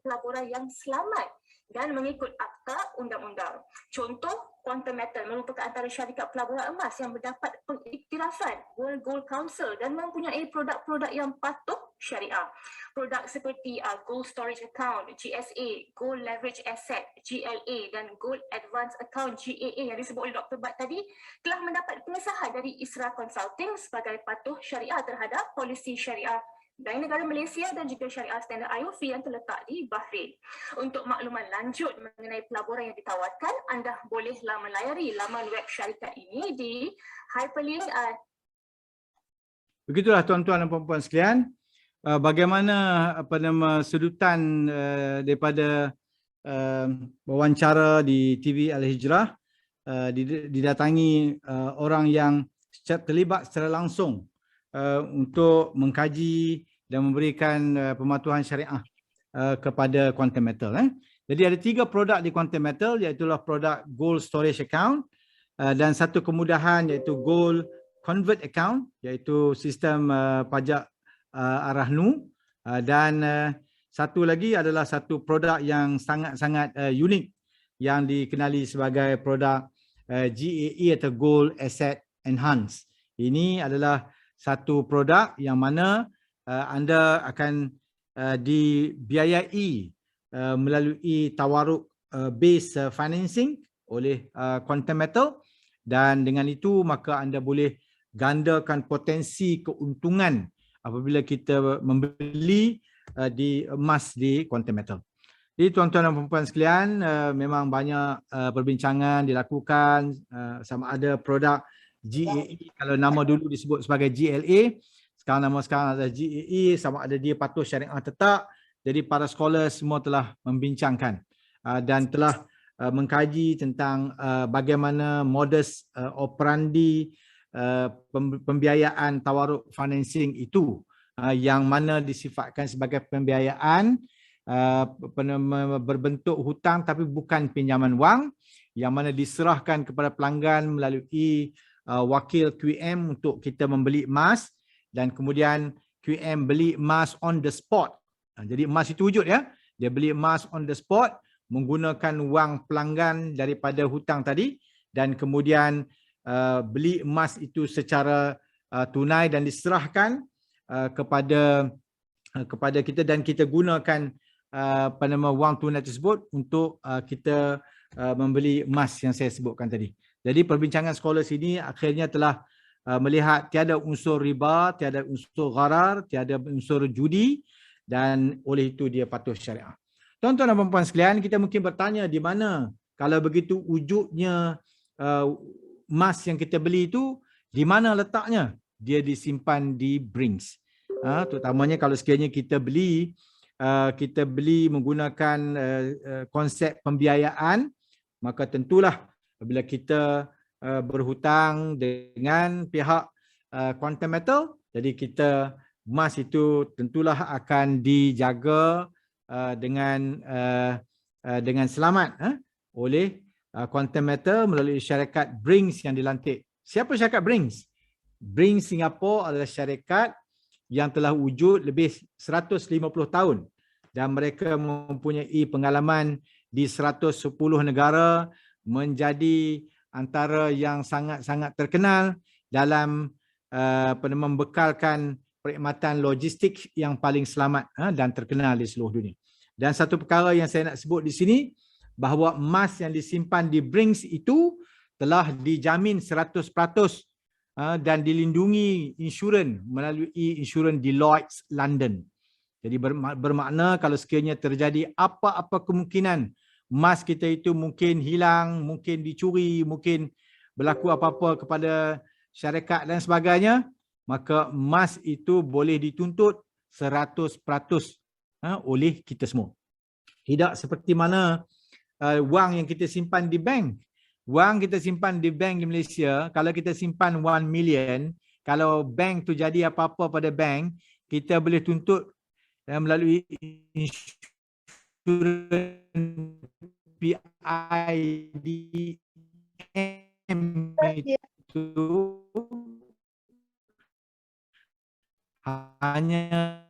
Pelaburan yang selamat dan mengikut akta undang-undang. Contoh, Quantum Metal merupakan antara syarikat pelaburan emas yang mendapat pengiktirafan World Gold Council dan mempunyai produk-produk yang patuh syariah. Produk seperti Gold Storage Account, GSA, Gold Leverage Asset, GLA dan Gold Advance Account, GAA yang disebut oleh Dr. Bat tadi telah mendapat pengesahan dari Isra Consulting sebagai patuh syariah terhadap polisi syariah dari negara Malaysia dan juga syariah standard IOF yang terletak di Bahrain. Untuk makluman lanjut mengenai pelaburan yang ditawarkan, anda bolehlah melayari laman web syarikat ini di hyperlink. Begitulah tuan-tuan dan puan-puan sekalian, bagaimana sedutan daripada wawancara di TV Al Hijrah, didatangi orang yang terlibat secara langsung untuk mengkaji dan memberikan pematuhan syariah kepada Quantum Metal. Jadi ada 3 produk di Quantum Metal, iaitu produk Gold Storage Account dan satu kemudahan iaitu Gold Convert Account, iaitu sistem pajak Ar-Rahnu, dan satu lagi adalah satu produk yang sangat-sangat unik yang dikenali sebagai produk GAE atau Gold Asset Enhance. Ini adalah satu produk yang mana anda akan dibiayai melalui tawaruk base financing oleh Quantum Metal, dan dengan itu maka anda boleh gandakan potensi keuntungan apabila kita membeli di emas di Quantum Metal. Jadi tuan-tuan dan puan-puan sekalian, memang banyak perbincangan dilakukan sama ada produk GAE, kalau nama dulu disebut sebagai GLA, sekarang adalah GAE, sama ada dia patuh syariah tetap. Jadi para scholar semua telah membincangkan dan telah mengkaji tentang bagaimana modus operandi pembiayaan tawaruk financing itu, yang mana disifatkan sebagai pembiayaan berbentuk hutang tapi bukan pinjaman wang, yang mana diserahkan kepada pelanggan melalui wakil QM untuk kita membeli emas, dan kemudian QM beli emas on the spot. Jadi emas itu wujud ya, dia beli emas on the spot menggunakan wang pelanggan daripada hutang tadi, dan kemudian beli emas itu secara tunai dan diserahkan kepada kita, dan kita gunakan wang tunai tersebut untuk kita membeli emas yang saya sebutkan tadi. Jadi perbincangan sekolah sini akhirnya telah melihat tiada unsur riba, tiada unsur gharar, tiada unsur judi, dan oleh itu dia patuh syariah. Tuan-tuan dan puan-puan sekalian, kita mungkin bertanya di mana kalau begitu wujudnya emas yang kita beli itu, di mana letaknya? Dia disimpan di Brinks. Terutamanya kalau sekiranya kita beli menggunakan konsep pembiayaan, maka tentulah bila kita berhutang dengan pihak Quantum Metal, jadi emas itu tentulah akan dijaga dengan dengan selamat oleh Quantum Metal melalui syarikat Brinks yang dilantik. Siapa syarikat Brinks? Brinks Singapore adalah syarikat yang telah wujud lebih 150 tahun dan mereka mempunyai pengalaman di 110 negara, menjadi antara yang sangat-sangat terkenal dalam membekalkan perkhidmatan logistik yang paling selamat dan terkenal di seluruh dunia. Dan satu perkara yang saya nak sebut di sini, bahawa emas yang disimpan di Brinks itu telah dijamin 100% dan dilindungi insurans melalui insurans Deloitte London. Jadi bermakna kalau sekiranya terjadi apa-apa kemungkinan emas kita itu mungkin hilang, mungkin dicuri, mungkin berlaku apa-apa kepada syarikat dan sebagainya, maka emas itu boleh dituntut 100% oleh kita semua. Tidak seperti mana wang yang kita simpan di bank. Wang kita simpan di bank di Malaysia, kalau kita simpan 1 million, kalau bank tu jadi apa-apa pada bank, kita boleh tuntut melalui insurans PIDM itu hanya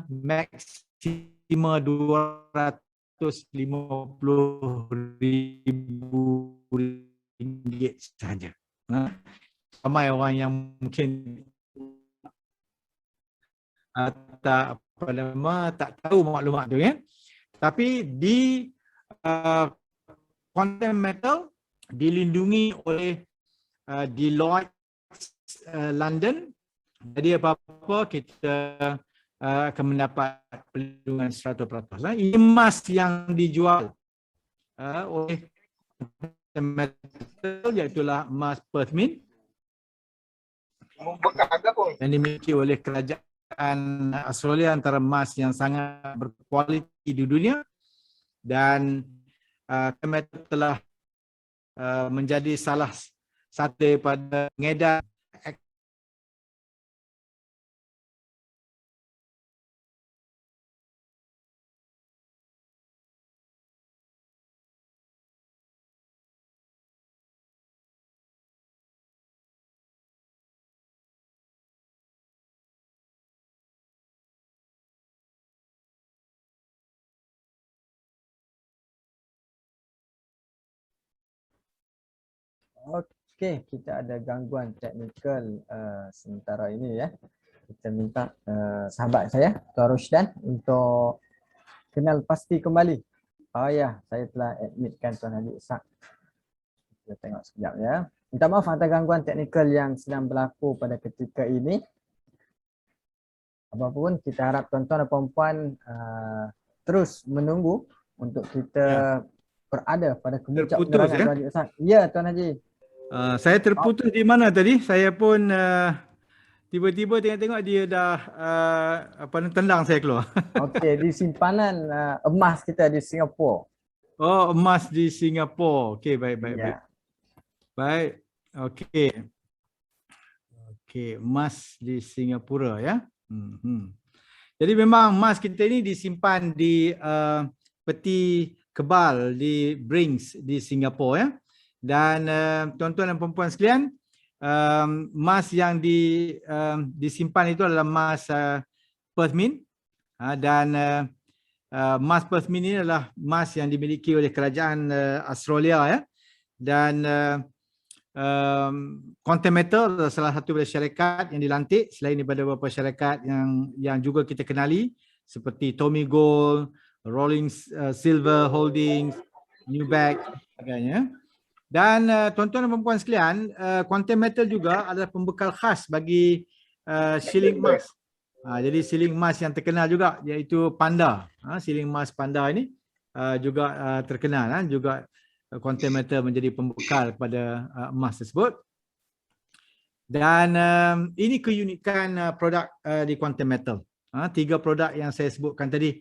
maksima RM250,000 saja. Ramai orang yang mungkin tak tahu maklumat tu ya. Tapi di Quantum Metal dilindungi oleh Deloitte London. Jadi apa-apa kita akan mendapat perlindungan 100%. Ini emas yang dijual oleh Quantum Metal, iaitulah emas Perth Mint yang dimiliki oleh kerajaan Australia, antara emas yang sangat berkualiti di dunia, dan Quantum Metal telah menjadi salah satu daripada pengedar Okey, kita ada gangguan teknikal sementara ini ya. Kita minta sahabat saya, Tuan Rusdan, untuk kenal pasti kembali. Oh ya, saya telah admitkan Tuan Haji Ishak. Kita tengok sekejap ya. Minta maaf atas gangguan teknikal yang sedang berlaku pada ketika ini. Apapun, kita harap tuan-tuan dan puan-puan terus menunggu untuk kita berada pada kemuncak penerangan Tuan Haji Ishak. Ya, Tuan Haji. Saya terputus di mana tadi? Saya pun tiba-tiba tengok-tengok dia dah tendang saya keluar. Okey, di simpanan emas kita di Singapura. Oh, emas di Singapura. Okey, baik. Baik. Okey. Okey, emas di Singapura ya. Jadi memang emas kita ini disimpan di peti kebal di Brinks di Singapura ya. Dan tuan-tuan dan puan-puan sekalian, emas yang disimpan itu adalah emas Perth Mint, dan emas Perth Mint ini adalah emas yang dimiliki oleh kerajaan Australia ya. Dan Quantum Metal adalah salah satu dari syarikat yang dilantik selain daripada beberapa syarikat yang juga kita kenali seperti Tommy Gold, Rolling Silver Holdings, Newback dan sebagainya. Dan tuan-tuan dan puan sekalian, Quantum Metal juga adalah pembekal khas bagi shilling emas. Jadi shilling emas yang terkenal juga, iaitu Panda. Shilling emas Panda ini juga terkenal. Juga Quantum Metal menjadi pembekal kepada emas tersebut. Dan ini keunikan produk di Quantum Metal. 3 produk yang saya sebutkan tadi,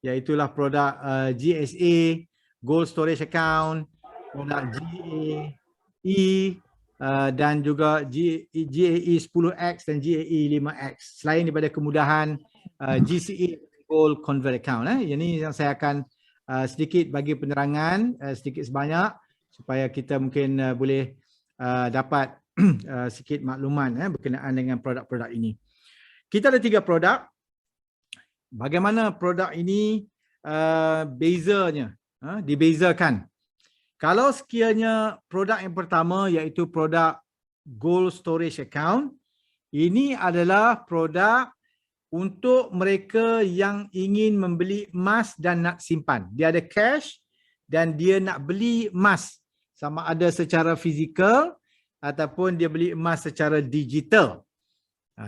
iaitulah produk GSA, Gold Storage Account, produk GAE dan juga GAE 10X dan GAE 5X, selain daripada kemudahan GCA Gold Convert Account. Ini yang saya akan sedikit bagi penerangan sedikit sebanyak supaya kita mungkin boleh dapat sikit makluman berkenaan dengan produk-produk ini. Kita ada 3 produk. Bagaimana produk ini bezanya, dibezakan. Kalau sekiranya produk yang pertama iaitu produk Gold Storage Account, ini adalah produk untuk mereka yang ingin membeli emas dan nak simpan. Dia ada cash dan dia nak beli emas sama ada secara fizikal ataupun dia beli emas secara digital.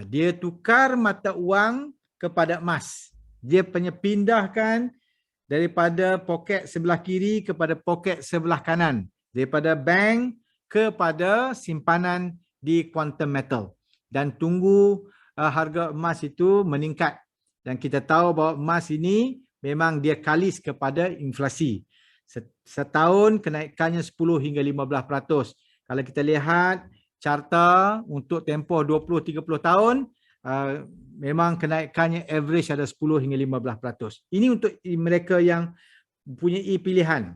Dia tukar mata wang kepada emas. Dia pindahkan daripada poket sebelah kiri kepada poket sebelah kanan. Daripada bank kepada simpanan di Quantum Metal. Dan tunggu harga emas itu meningkat. Dan kita tahu bahawa emas ini memang dia kalis kepada inflasi. Setahun kenaikannya 10 hingga 15%. Kalau kita lihat carta untuk tempoh 20-30 tahun, memang kenaikannya average ada 10 hingga 15%. Ini untuk mereka yang mempunyai pilihan.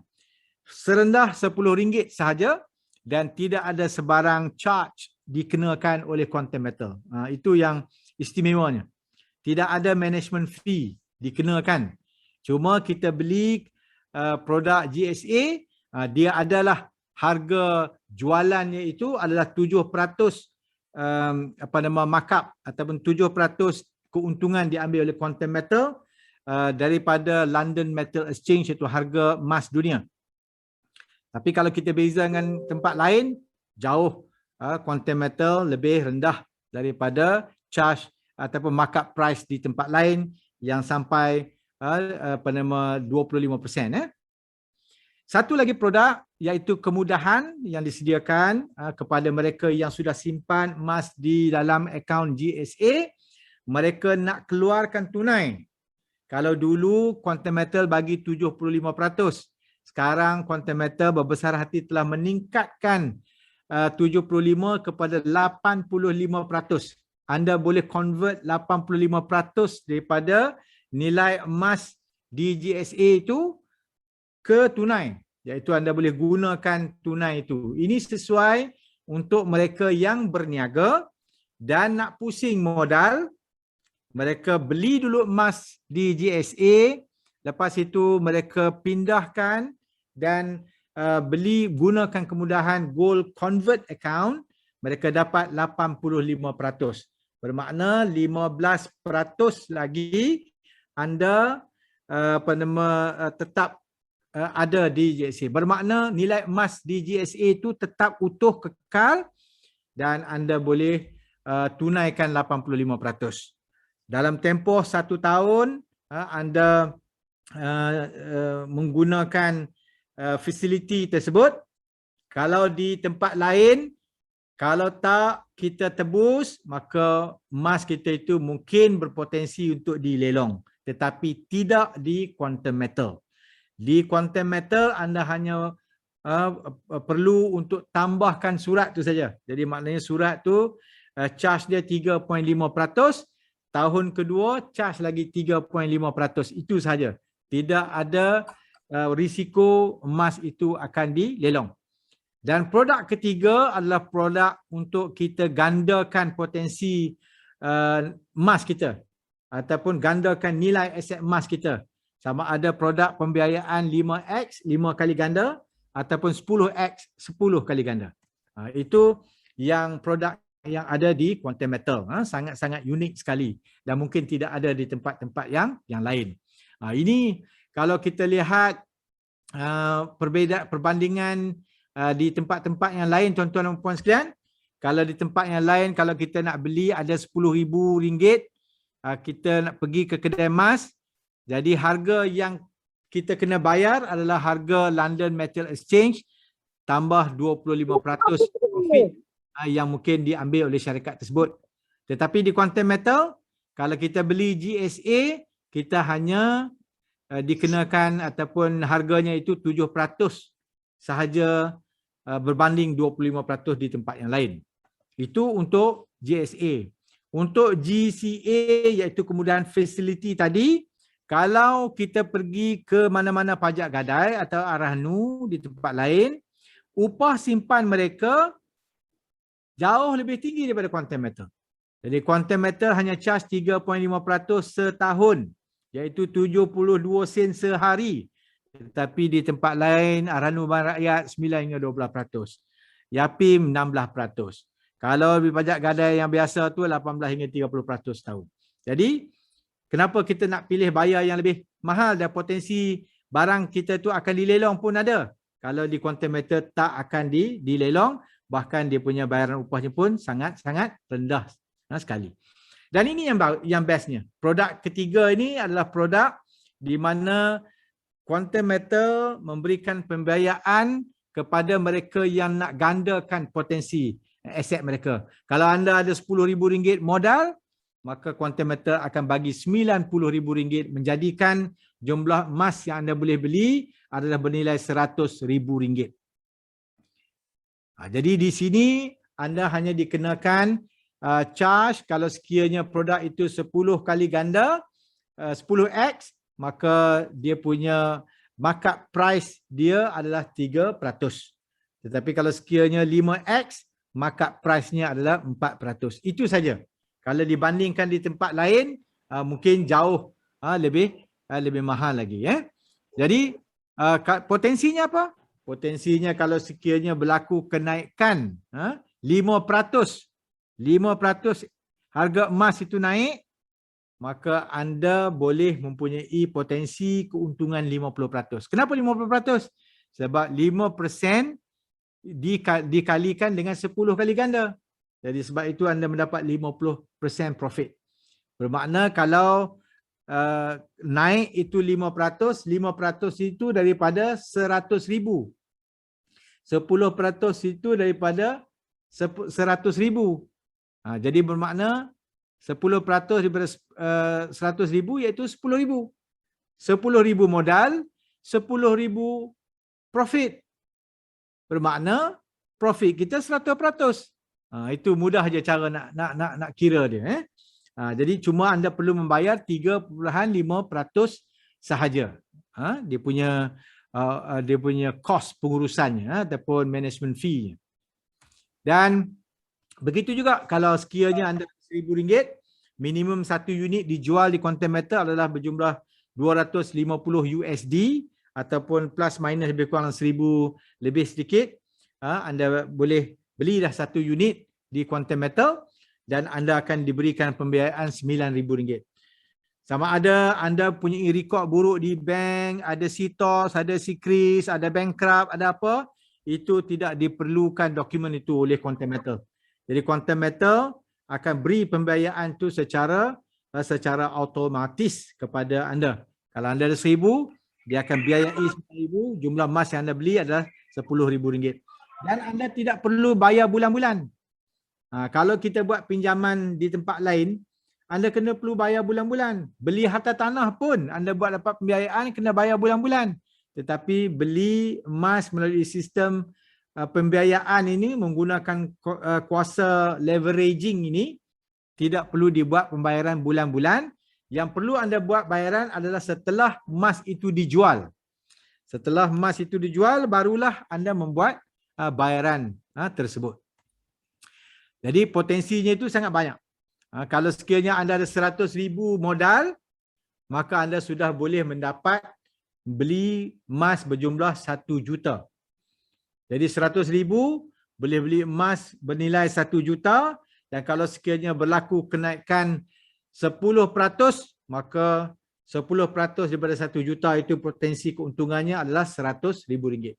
Serendah RM10 sahaja dan tidak ada sebarang charge dikenakan oleh Quantum Metal. Itu yang istimewanya. Tidak ada management fee dikenakan. Cuma kita beli produk GSA, dia adalah harga jualannya itu adalah 7% markup ataupun 7% keuntungan diambil oleh Quantum Metal daripada London Metal Exchange, iaitu harga emas dunia. Tapi kalau kita beza dengan tempat lain, jauh Quantum Metal lebih rendah daripada charge ataupun markup price di tempat lain yang sampai 25%. Satu lagi produk iaitu kemudahan yang disediakan kepada mereka yang sudah simpan emas di dalam akaun GSA. Mereka nak keluarkan tunai. Kalau dulu Quantum Metal bagi 75%. Sekarang Quantum Metal berbesar hati telah meningkatkan 75 kepada 85%. Anda boleh convert 85% daripada nilai emas di GSA itu ke tunai. Iaitu anda boleh gunakan tunai itu. Ini sesuai untuk mereka yang berniaga dan nak pusing modal. Mereka beli dulu emas di GSA. Lepas itu mereka pindahkan dan gunakan kemudahan Gold Convert Account. Mereka dapat 85%. Bermakna 15% lagi anda tetap ada di GSA. Bermakna nilai emas di GSA itu tetap utuh kekal dan anda boleh tunaikan 85%. Dalam tempoh 1 tahun anda menggunakan fasiliti tersebut. Kalau di tempat lain, kalau tak kita tebus, maka emas kita itu mungkin berpotensi untuk dilelong. Tetapi tidak di Quantum Metal. Di Quantum Metal anda hanya perlu untuk tambahkan surat tu saja. Jadi maknanya surat tu charge dia 3.5%, tahun kedua charge lagi 3.5%. Itu saja. Tidak ada risiko emas itu akan dilelong. Dan produk ketiga adalah produk untuk kita gandakan potensi emas kita ataupun gandakan nilai aset emas kita. Sama ada produk pembiayaan 5x 5 kali ganda ataupun 10x 10 kali ganda. Itu yang produk yang ada di Quantum Metal. Sangat-sangat unik sekali dan mungkin tidak ada di tempat-tempat yang lain. Ini kalau kita lihat perbandingan di tempat-tempat yang lain, tuan-tuan dan puan sekalian, kalau di tempat yang lain, kalau kita nak beli ada RM10,000, kita nak pergi ke kedai emas, jadi harga yang kita kena bayar adalah harga London Metal Exchange tambah 25% profit yang mungkin diambil oleh syarikat tersebut. Tetapi di Quantum Metal, kalau kita beli GSA, kita hanya dikenakan ataupun harganya itu 7% sahaja berbanding 25% di tempat yang lain. Itu untuk GSA. Untuk GCA iaitu kemudahan fasiliti tadi, kalau kita pergi ke mana-mana pajak gadai atau Arahnu di tempat lain, upah simpan mereka jauh lebih tinggi daripada Quantum Metal. Jadi Quantum Metal hanya charge 3.5% setahun, iaitu 72 sen sehari. Tetapi di tempat lain, Arahnu Bank Rakyat 9 hingga 12%. Yapim 16%. Kalau di pajak gadai yang biasa tu 18 hingga 30% setahun. Jadi, kenapa kita nak pilih bayar yang lebih mahal dan potensi barang kita tu akan dilelong pun ada. Kalau di Quantum Metal tak akan dilelong, bahkan dia punya bayaran upahnya pun sangat-sangat rendah sekali. Dan ini yang bestnya. Produk ketiga ini adalah produk di mana Quantum Metal memberikan pembiayaan kepada mereka yang nak gandakan potensi aset mereka. Kalau anda ada RM10,000 modal, maka Quantum Metal akan bagi RM90,000 menjadikan jumlah emas yang anda boleh beli adalah bernilai RM100,000. Jadi di sini anda hanya dikenakan charge kalau sekiranya produk itu 10 kali ganda, 10x, maka dia punya markup price dia adalah 3%. Tetapi kalau sekiranya 5x, markup price-nya adalah 4%. Itu saja. Kalau dibandingkan di tempat lain, mungkin jauh lebih mahal lagi. Jadi potensinya apa? Potensinya kalau sekiranya berlaku kenaikan 5%, harga emas itu naik, maka anda boleh mempunyai potensi keuntungan 50%. Kenapa 50%? Sebab 5% dikalikan dengan 10 kali ganda. Jadi sebab itu anda mendapat 50% profit. Bermakna kalau naik itu 5%, 5% itu daripada 100,000. 10% itu daripada 100,000. Jadi bermakna 10% daripada 100,000 iaitu 10,000. 10,000 modal, 10,000 profit. Bermakna profit kita 100%. Itu mudah je cara nak kira dia. Jadi cuma anda perlu membayar 3.5% sahaja. Dia punya kos pengurusannya ataupun management fee. Dan begitu juga kalau sekiranya anda RM1,000, minimum satu unit dijual di Quantum Metal adalah berjumlah $250 ataupun plus minus lebih kurang 1,000 lebih sedikit. Anda boleh beli dah satu unit di Quantum Metal dan anda akan diberikan pembiayaan RM9,000. Sama ada anda punya rekod buruk di bank, ada CTOS, ada Secris, ada bankrupt, ada apa, itu tidak diperlukan dokumen itu oleh Quantum Metal. Jadi Quantum Metal akan beri pembiayaan itu secara automatis kepada anda. Kalau anda ada RM1,000, dia akan biayai RM9,000, jumlah emas yang anda beli adalah RM10,000. Dan anda tidak perlu bayar bulan-bulan. Kalau kita buat pinjaman di tempat lain, anda kena perlu bayar bulan-bulan. Beli harta tanah pun anda buat dapat pembiayaan kena bayar bulan-bulan. Tetapi beli emas melalui sistem pembiayaan ini menggunakan kuasa leveraging ini tidak perlu dibuat pembayaran bulan-bulan. Yang perlu anda buat bayaran adalah setelah emas itu dijual. Setelah emas itu dijual barulah anda membuat bayaran tersebut. Jadi potensinya itu sangat banyak. Kalau sekiranya anda ada 100,000 modal, maka anda sudah boleh mendapat beli emas berjumlah 1 juta. Jadi 100,000 boleh beli emas bernilai 1 juta dan kalau sekiranya berlaku kenaikan 10%, maka 10% daripada 1 juta itu potensi keuntungannya adalah RM100,000.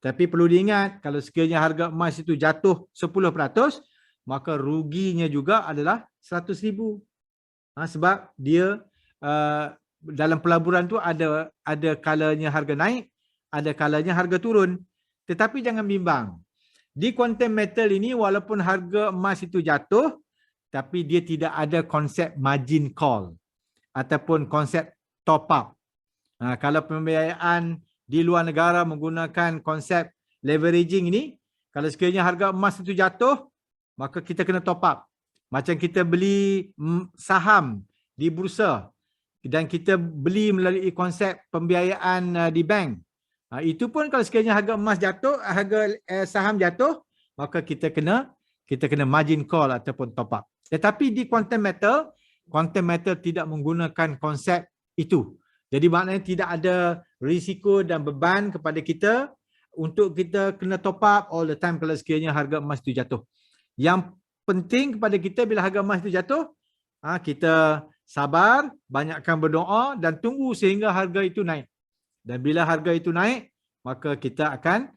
Tapi perlu diingat, kalau sekiranya harga emas itu jatuh 10%, maka ruginya juga adalah RM100,000. Sebab dia dalam pelaburan tu ada kalanya harga naik, ada kalanya harga turun. Tetapi jangan bimbang. Di Quantum Metal ini walaupun harga emas itu jatuh, tapi dia tidak ada konsep margin call ataupun konsep top up. Kalau pembiayaan di luar negara menggunakan konsep leveraging ini, kalau sekiranya harga emas itu jatuh, maka kita kena top up. Macam kita beli saham di bursa. dan kita beli melalui konsep pembiayaan di bank. Itu pun kalau sekiranya harga emas jatuh, harga saham jatuh, maka kita kena margin call ataupun top up. Tetapi di quantum metal tidak menggunakan konsep itu. Jadi maknanya tidak ada risiko dan beban kepada kita untuk kita kena top up all the time kalau sekiranya harga emas itu jatuh. Yang penting kepada kita bila harga emas itu jatuh, kita sabar, banyakkan berdoa dan tunggu sehingga harga itu naik. Dan bila harga itu naik, maka kita akan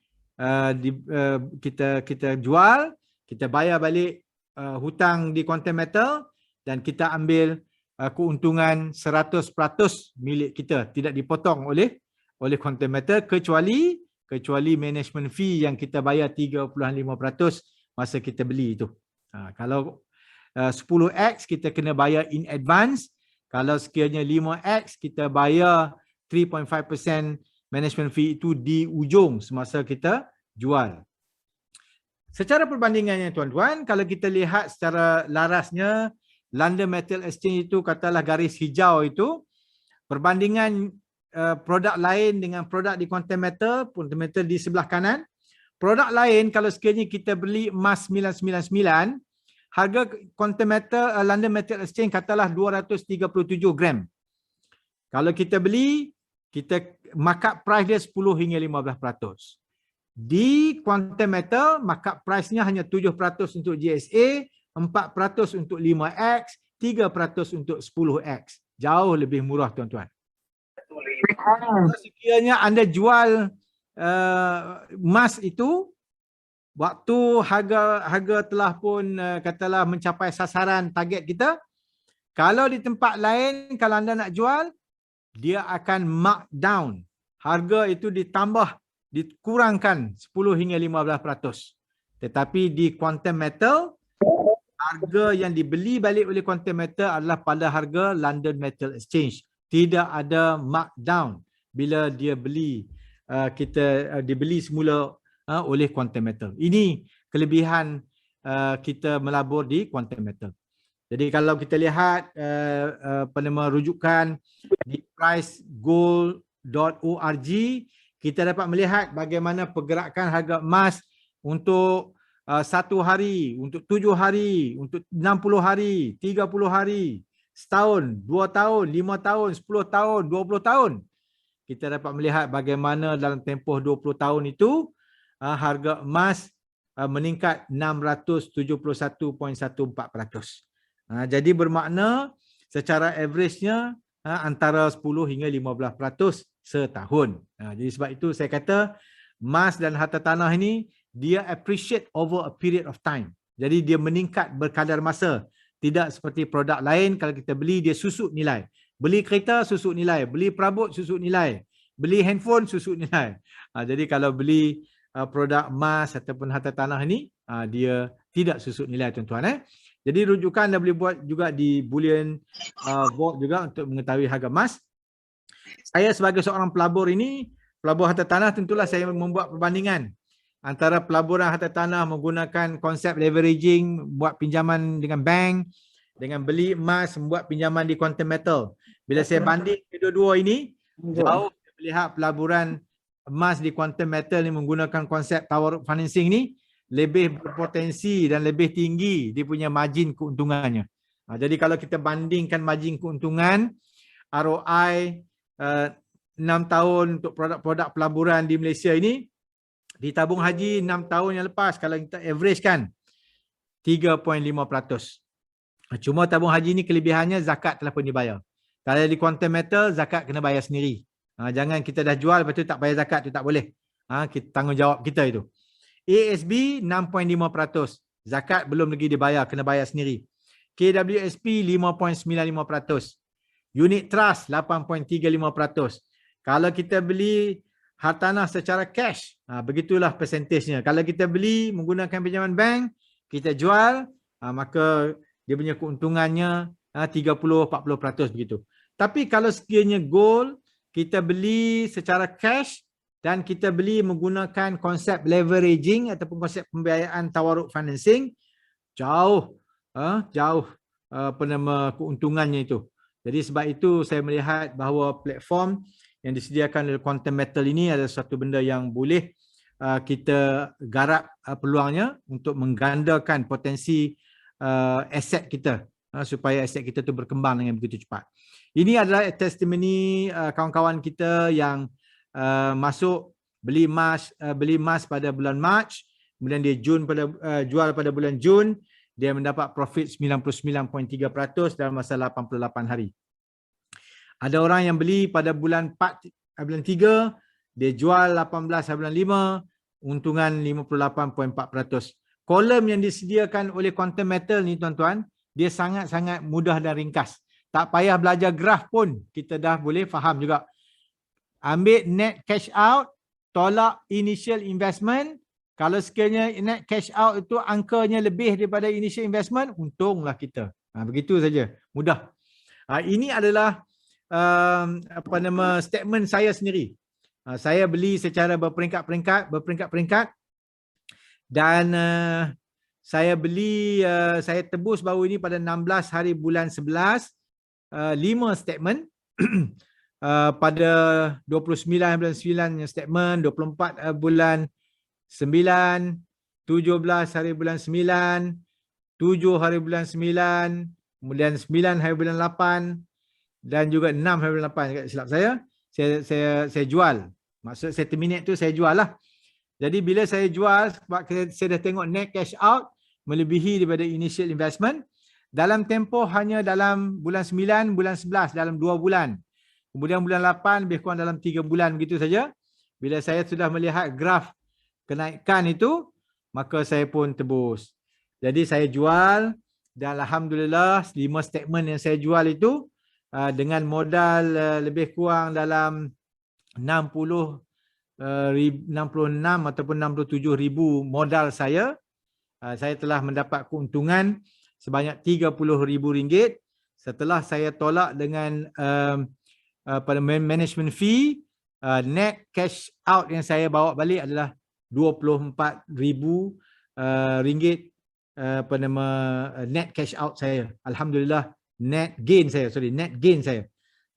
kita jual, kita bayar balik hutang di quantum metal dan kita ambil keuntungan 100% milik kita, tidak dipotong oleh quantum metal kecuali management fee yang kita bayar 3.5% masa kita beli itu. Kalau 10x kita kena bayar in advance, kalau sekiranya 5x kita bayar 3.5% management fee itu di ujung semasa kita jual. Secara perbandingannya tuan-tuan, kalau kita lihat secara larasnya, London Metal Exchange itu katalah garis hijau itu, perbandingan produk lain dengan produk di quantum metal di sebelah kanan. Produk lain kalau sekiranya kita beli emas 999, harga quantum metal London Metal Exchange katalah 237 gram. Kalau kita beli, kita markup price dia 10 hingga 15%. Di quantum metal, markup price-nya hanya 7% untuk GSA, 4% untuk 5X, 3% untuk 10X. Jauh lebih murah tuan-tuan. Sekiranya anda jual emas itu, waktu harga telah pun katalah mencapai sasaran target kita, kalau di tempat lain, kalau anda nak jual, dia akan mark down. Harga itu dikurangkan 10 hingga 15%. Tetapi di quantum metal, harga yang dibeli balik oleh quantum metal adalah pada harga London Metal Exchange. Tidak ada markdown bila dia beli, dibeli semula oleh quantum metal. Ini kelebihan kita melabur di quantum metal. Jadi kalau kita lihat rujukan di pricegold.org, kita dapat melihat bagaimana pergerakan harga emas untuk 1 hari, untuk 7 hari, untuk 60 hari, 30 hari, setahun, 2 tahun, 5 tahun, 10 tahun, 20 tahun. Kita dapat melihat bagaimana dalam tempoh 20 tahun itu harga emas meningkat 671.14%. Jadi bermakna secara average-nya antara 10 hingga 15% setahun. Jadi sebab itu saya kata emas dan harta tanah ini dia appreciate over a period of time. Jadi dia meningkat berkadar masa. Tidak seperti produk lain, kalau kita beli dia susut nilai. Beli kereta susut nilai, beli perabot susut nilai, beli handphone susut nilai. Jadi kalau beli produk emas ataupun harta tanah ini dia tidak susut nilai tuan-tuan. Jadi rujukan anda boleh buat juga di Bullion Vault juga untuk mengetahui harga emas. Saya sebagai seorang pelabur ini, pelabur harta tanah, tentulah saya membuat perbandingan antara pelaburan harta tanah menggunakan konsep leveraging, buat pinjaman dengan bank, dengan beli emas, membuat pinjaman di quantum metal. Bila saya banding kedua-dua ini, jauh saya melihat pelaburan emas di quantum metal ini menggunakan konsep tower financing ini lebih berpotensi dan lebih tinggi dia punya margin keuntungannya. Jadi kalau kita bandingkan margin keuntungan ROI 6 tahun untuk produk-produk pelaburan di Malaysia ini, di tabung haji 6 tahun yang lepas kalau kita average kan 3.5%. Cuma tabung haji ini kelebihannya zakat telah pun dibayar. Kalau di quantum metal zakat kena bayar sendiri. Jangan kita dah jual lepas tu tak bayar zakat, tu tak boleh. Kita tanggungjawab kita itu. ASB 6.5%. Zakat belum lagi dibayar, kena bayar sendiri. KWSP 5.95%. Unit trust 8.35%. Kalau kita beli hartanah secara cash, begitulah persentasenya. Kalau kita beli menggunakan pinjaman bank, kita jual, maka dia punya keuntungannya 30-40% begitu. Tapi kalau sekiranya gold, kita beli secara cash dan kita beli menggunakan konsep leveraging ataupun konsep pembiayaan tawaruk financing, jauh keuntungannya itu. Jadi sebab itu saya melihat bahawa platform yang disediakan oleh Quantum Metal ini adalah satu benda yang boleh kita garap peluangnya untuk menggandakan potensi aset kita supaya aset kita tu berkembang dengan begitu cepat. Ini adalah testimoni kawan-kawan kita yang masuk beli emas pada bulan Mac, kemudian dia jual pada bulan Jun, dia mendapat profit 99.3% dalam masa 88 hari. Ada orang yang beli pada bulan 3, dia jual 18 bulan 5, untungan 58.4%. Kolom yang disediakan oleh Quantum Metal ni tuan-tuan, dia sangat-sangat mudah dan ringkas. Tak payah belajar graf pun, kita dah boleh faham juga. Ambil net cash out, tolak initial investment. Kalau sekiranya net cash out itu angkanya lebih daripada initial investment, untunglah kita. Begitu saja, mudah. Ini adalah statement saya sendiri. Saya beli secara berperingkat-peringkat dan saya beli, saya tebus baru ini pada 16 hari bulan 11, 5 statement. Pada 29 bulan 9 statement, 24 bulan 9, 17 hari bulan 9, 7 hari bulan 9, kemudian 9 hari bulan 8 dan juga 6 hari bulan 8. Silap saya jual. Maksud saya terminate tu saya jual lah. Jadi bila saya jual, sebab saya dah tengok net cash out melebihi daripada initial investment, dalam tempoh hanya dalam bulan 9, bulan 11, dalam 2 bulan. Kemudian bulan 8 lebih kurang dalam 3 bulan begitu saja. Bila saya sudah melihat graf kenaikan itu, maka saya pun tebus. Jadi saya jual dan alhamdulillah 5 statement yang saya jual itu dengan modal lebih kurang dalam 66 ataupun 67 ribu modal saya telah mendapat keuntungan sebanyak RM30,000 setelah saya tolak dengan pada management fee. Net cash out yang saya bawa balik adalah RM24,000 net cash out saya. Alhamdulillah net gain saya.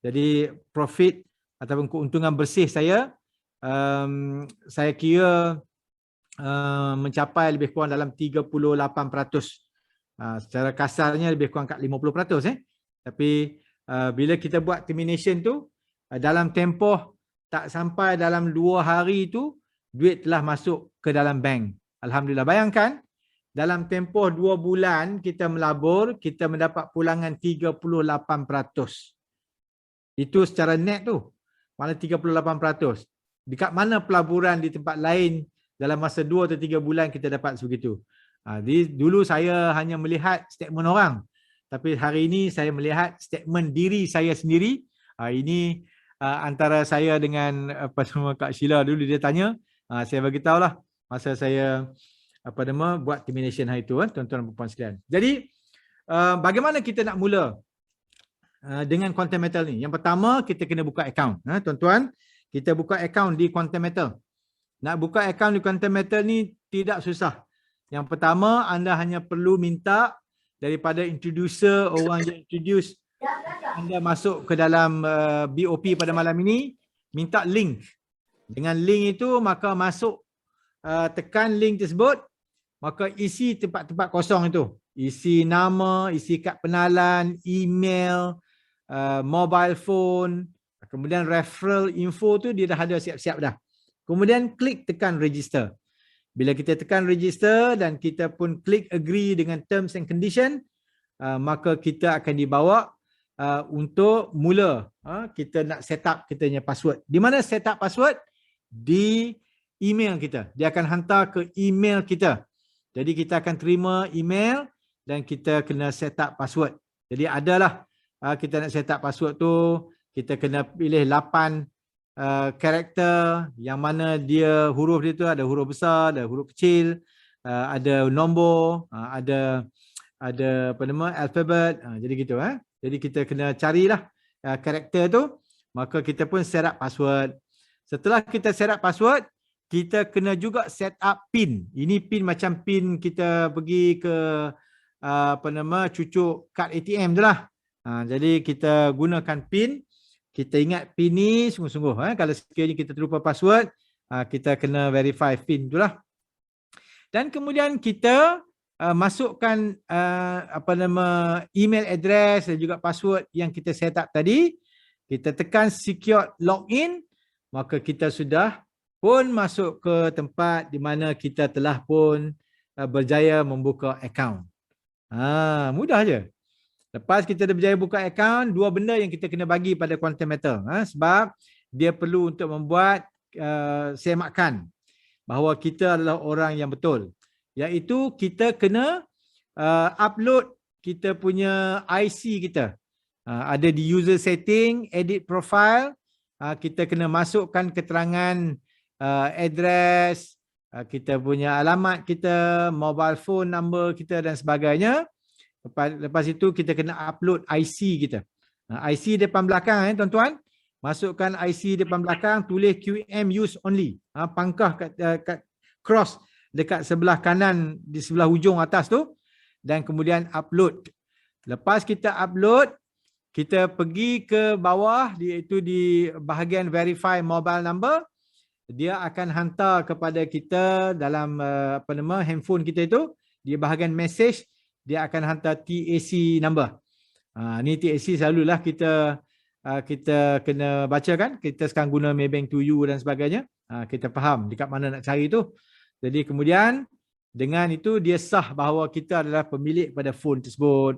Jadi profit ataupun keuntungan bersih saya kira mencapai lebih kurang dalam 38%. Secara kasarnya lebih kurang kat 50%. Tapi bila kita buat termination tu, dalam tempoh tak sampai dalam 2 hari tu, duit telah masuk ke dalam bank. Alhamdulillah. Bayangkan, dalam tempoh 2 bulan kita melabur, kita mendapat pulangan 38%. Itu secara net tu. Mana 38%. Dekat mana pelaburan di tempat lain dalam masa 2 atau 3 bulan kita dapat sebegitu. Dulu saya hanya melihat statement orang. Tapi hari ini saya melihat statement diri saya sendiri. Ini antara saya dengan Kak Sheila dulu dia tanya. Saya bagi tahulah masa saya buat termination hari itu, tuan-tuan dan puan sekalian. Jadi bagaimana kita nak mula dengan Quantum Metal ni? Yang pertama kita kena buka account. Tuan-tuan, kita buka account di Quantum Metal. Nak buka account di Quantum Metal ni tidak susah. Yang pertama, anda hanya perlu minta daripada introducer, orang yang introduce anda masuk ke dalam BOP pada malam ini, minta link. Dengan link itu, maka masuk, tekan link tersebut, maka isi tempat-tempat kosong itu. Isi nama, isi kad penalan, email, mobile phone, kemudian referral info tu dia dah ada siap-siap dah. Kemudian klik tekan register. Bila kita tekan register dan kita pun klik agree dengan terms and condition, maka kita akan dibawa untuk mula kita nak set up kita punya password. Di mana set up password? Di email kita. Dia akan hantar ke email kita. Jadi kita akan terima email dan kita kena set up password. Jadi adalah kita nak set up password tu, kita kena pilih 8 karakter yang mana dia huruf dia tu ada huruf besar, ada huruf kecil, ada nombor, ada alfabet. Jadi gitu Jadi kita kena carilah karakter tu, maka kita pun set up password. Setelah kita set up password, kita kena juga set up pin. Ini pin macam pin kita pergi ke cucuk kad ATM tu lah. Jadi kita gunakan PIN. Kita ingat PIN ni sungguh-sungguh. Kalau sekiranya kita terlupa password, kita kena verify PIN itulah. Dan kemudian kita masukkan email address dan juga password yang kita set up tadi. Kita tekan secure login, maka kita sudah pun masuk ke tempat di mana kita telah pun berjaya membuka akaun. Mudah je. Lepas kita dah berjaya buka akaun, dua benda yang kita kena bagi pada Quantum Matter. Sebab dia perlu untuk membuat semakan bahawa kita adalah orang yang betul. Iaitu kita kena upload kita punya IC kita. Ada di user setting, edit profile. Kita kena masukkan keterangan address, kita punya alamat kita, mobile phone number kita dan sebagainya. Lepas itu kita kena upload IC kita. IC depan belakang tuan-tuan. Masukkan IC depan belakang, tulis QM use only. Pangkah kat cross dekat sebelah kanan di sebelah hujung atas tu. Dan kemudian upload. Lepas kita upload, kita pergi ke bawah, iaitu di bahagian verify mobile number. Dia akan hantar kepada kita dalam handphone kita itu, di bahagian message, dia akan hantar TAC number. Ni TAC selalulah kita kena baca kan. Kita sekarang guna Maybank to you dan sebagainya. Kita faham dekat mana nak cari tu. Jadi kemudian dengan itu dia sah bahawa kita adalah pemilik pada phone tersebut.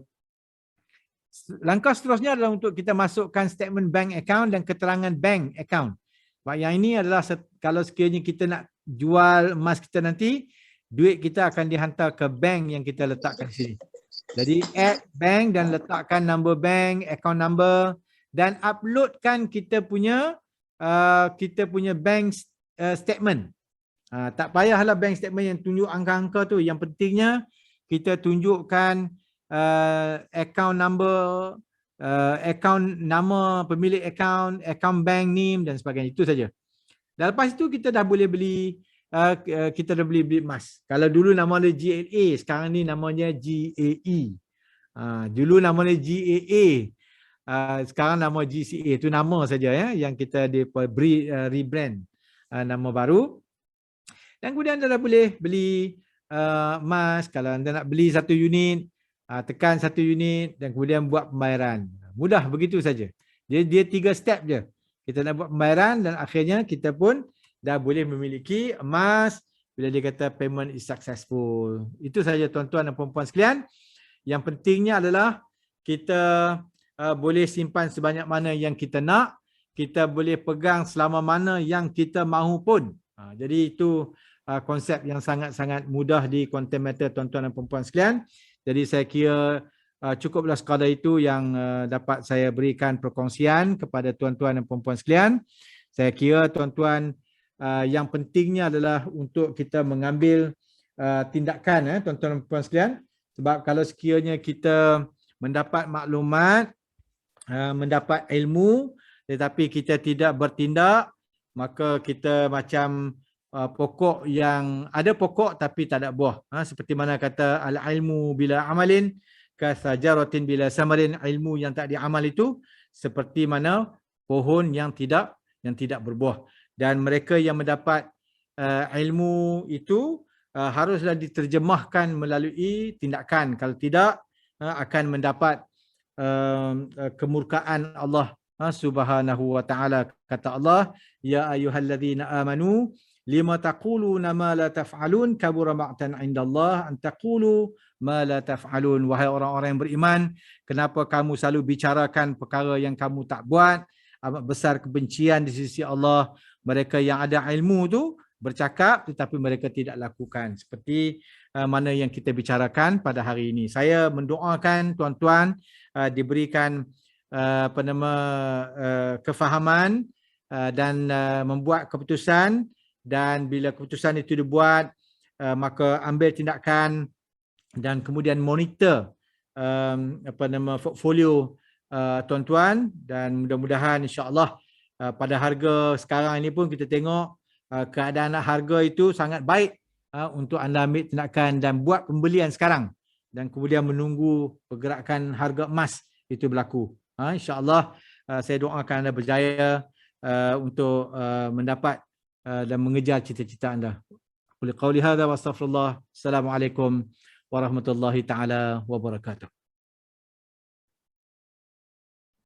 Langkah seterusnya adalah untuk kita masukkan statement bank account dan keterangan bank account. Yang ini adalah kalau sekiranya kita nak jual emas kita nanti, duit kita akan dihantar ke bank yang kita letakkan di sini. Jadi add bank dan letakkan number bank, account number dan uploadkan kita punya bank statement. Tak payahlah bank statement yang tunjuk angka-angka tu. Yang pentingnya kita tunjukkan account number, account nama pemilik account bank name dan sebagainya. Itu saja. Dan lepas itu kita dah boleh beli beli emas. Kalau dulu nama dia GLA, sekarang ni namanya GAE. Dulu nama dia GAA, sekarang nama GCA. Itu nama saja yang kita beri rebrand nama baru. Dan kemudian anda dah boleh beli emas. Kalau anda nak beli 1 unit, tekan 1 unit dan kemudian buat pembayaran. Mudah begitu saja. Dia 3 step je. Kita nak buat pembayaran dan akhirnya kita pun dah boleh memiliki emas bila dia kata payment is successful. Itu saja tuan-tuan dan puan-puan sekalian. Yang pentingnya adalah kita boleh simpan sebanyak mana yang kita nak. Kita boleh pegang selama mana yang kita mahu pun. Jadi itu konsep yang sangat-sangat mudah di Quantum Matter tuan-tuan dan puan-puan sekalian. Jadi saya kira cukuplah sekadar itu yang dapat saya berikan perkongsian kepada tuan-tuan dan puan-puan sekalian. Saya kira tuan-tuan yang pentingnya adalah untuk kita mengambil tindakan tuan-tuan dan puan sekalian. Sebab kalau sekiranya kita mendapat maklumat, mendapat ilmu tetapi kita tidak bertindak, maka kita macam pokok yang ada pokok tapi tak ada buah. Seperti mana kata al-ilmu bila amalin kasajaratin bila samarin, ilmu yang tak diamal itu seperti mana pohon yang tidak berbuah. Dan mereka yang mendapat ilmu itu haruslah diterjemahkan melalui tindakan. Kalau tidak akan mendapat kemurkaan Allah Subhanahu wa taala. Kata Allah, ya ayyuhalladzina amanu lima taquluna ma la taf'alun kabura maqtan 'indallah an taqulu ma la taf'alun. Wahai orang-orang yang beriman, kenapa kamu selalu bicarakan perkara yang kamu tak buat? Amat besar kebencian di sisi Allah mereka yang ada ilmu tu bercakap tetapi mereka tidak lakukan. Seperti mana yang kita bicarakan pada hari ini. Saya mendoakan tuan-tuan diberikan kefahaman dan membuat keputusan. Dan bila keputusan itu dibuat, maka ambil tindakan dan kemudian monitor portfolio tuan-tuan. Dan mudah-mudahan insya-Allah pada harga sekarang ini pun kita tengok keadaan harga itu sangat baik untuk anda ambil tindakan dan buat pembelian sekarang dan kemudian menunggu pergerakan harga emas itu berlaku. InsyaAllah saya doakan anda berjaya untuk mendapat dan mengejar cita-cita anda. Quli qawli hadza wa astaghfirullah. Assalamualaikum warahmatullahi taala wabarakatuh.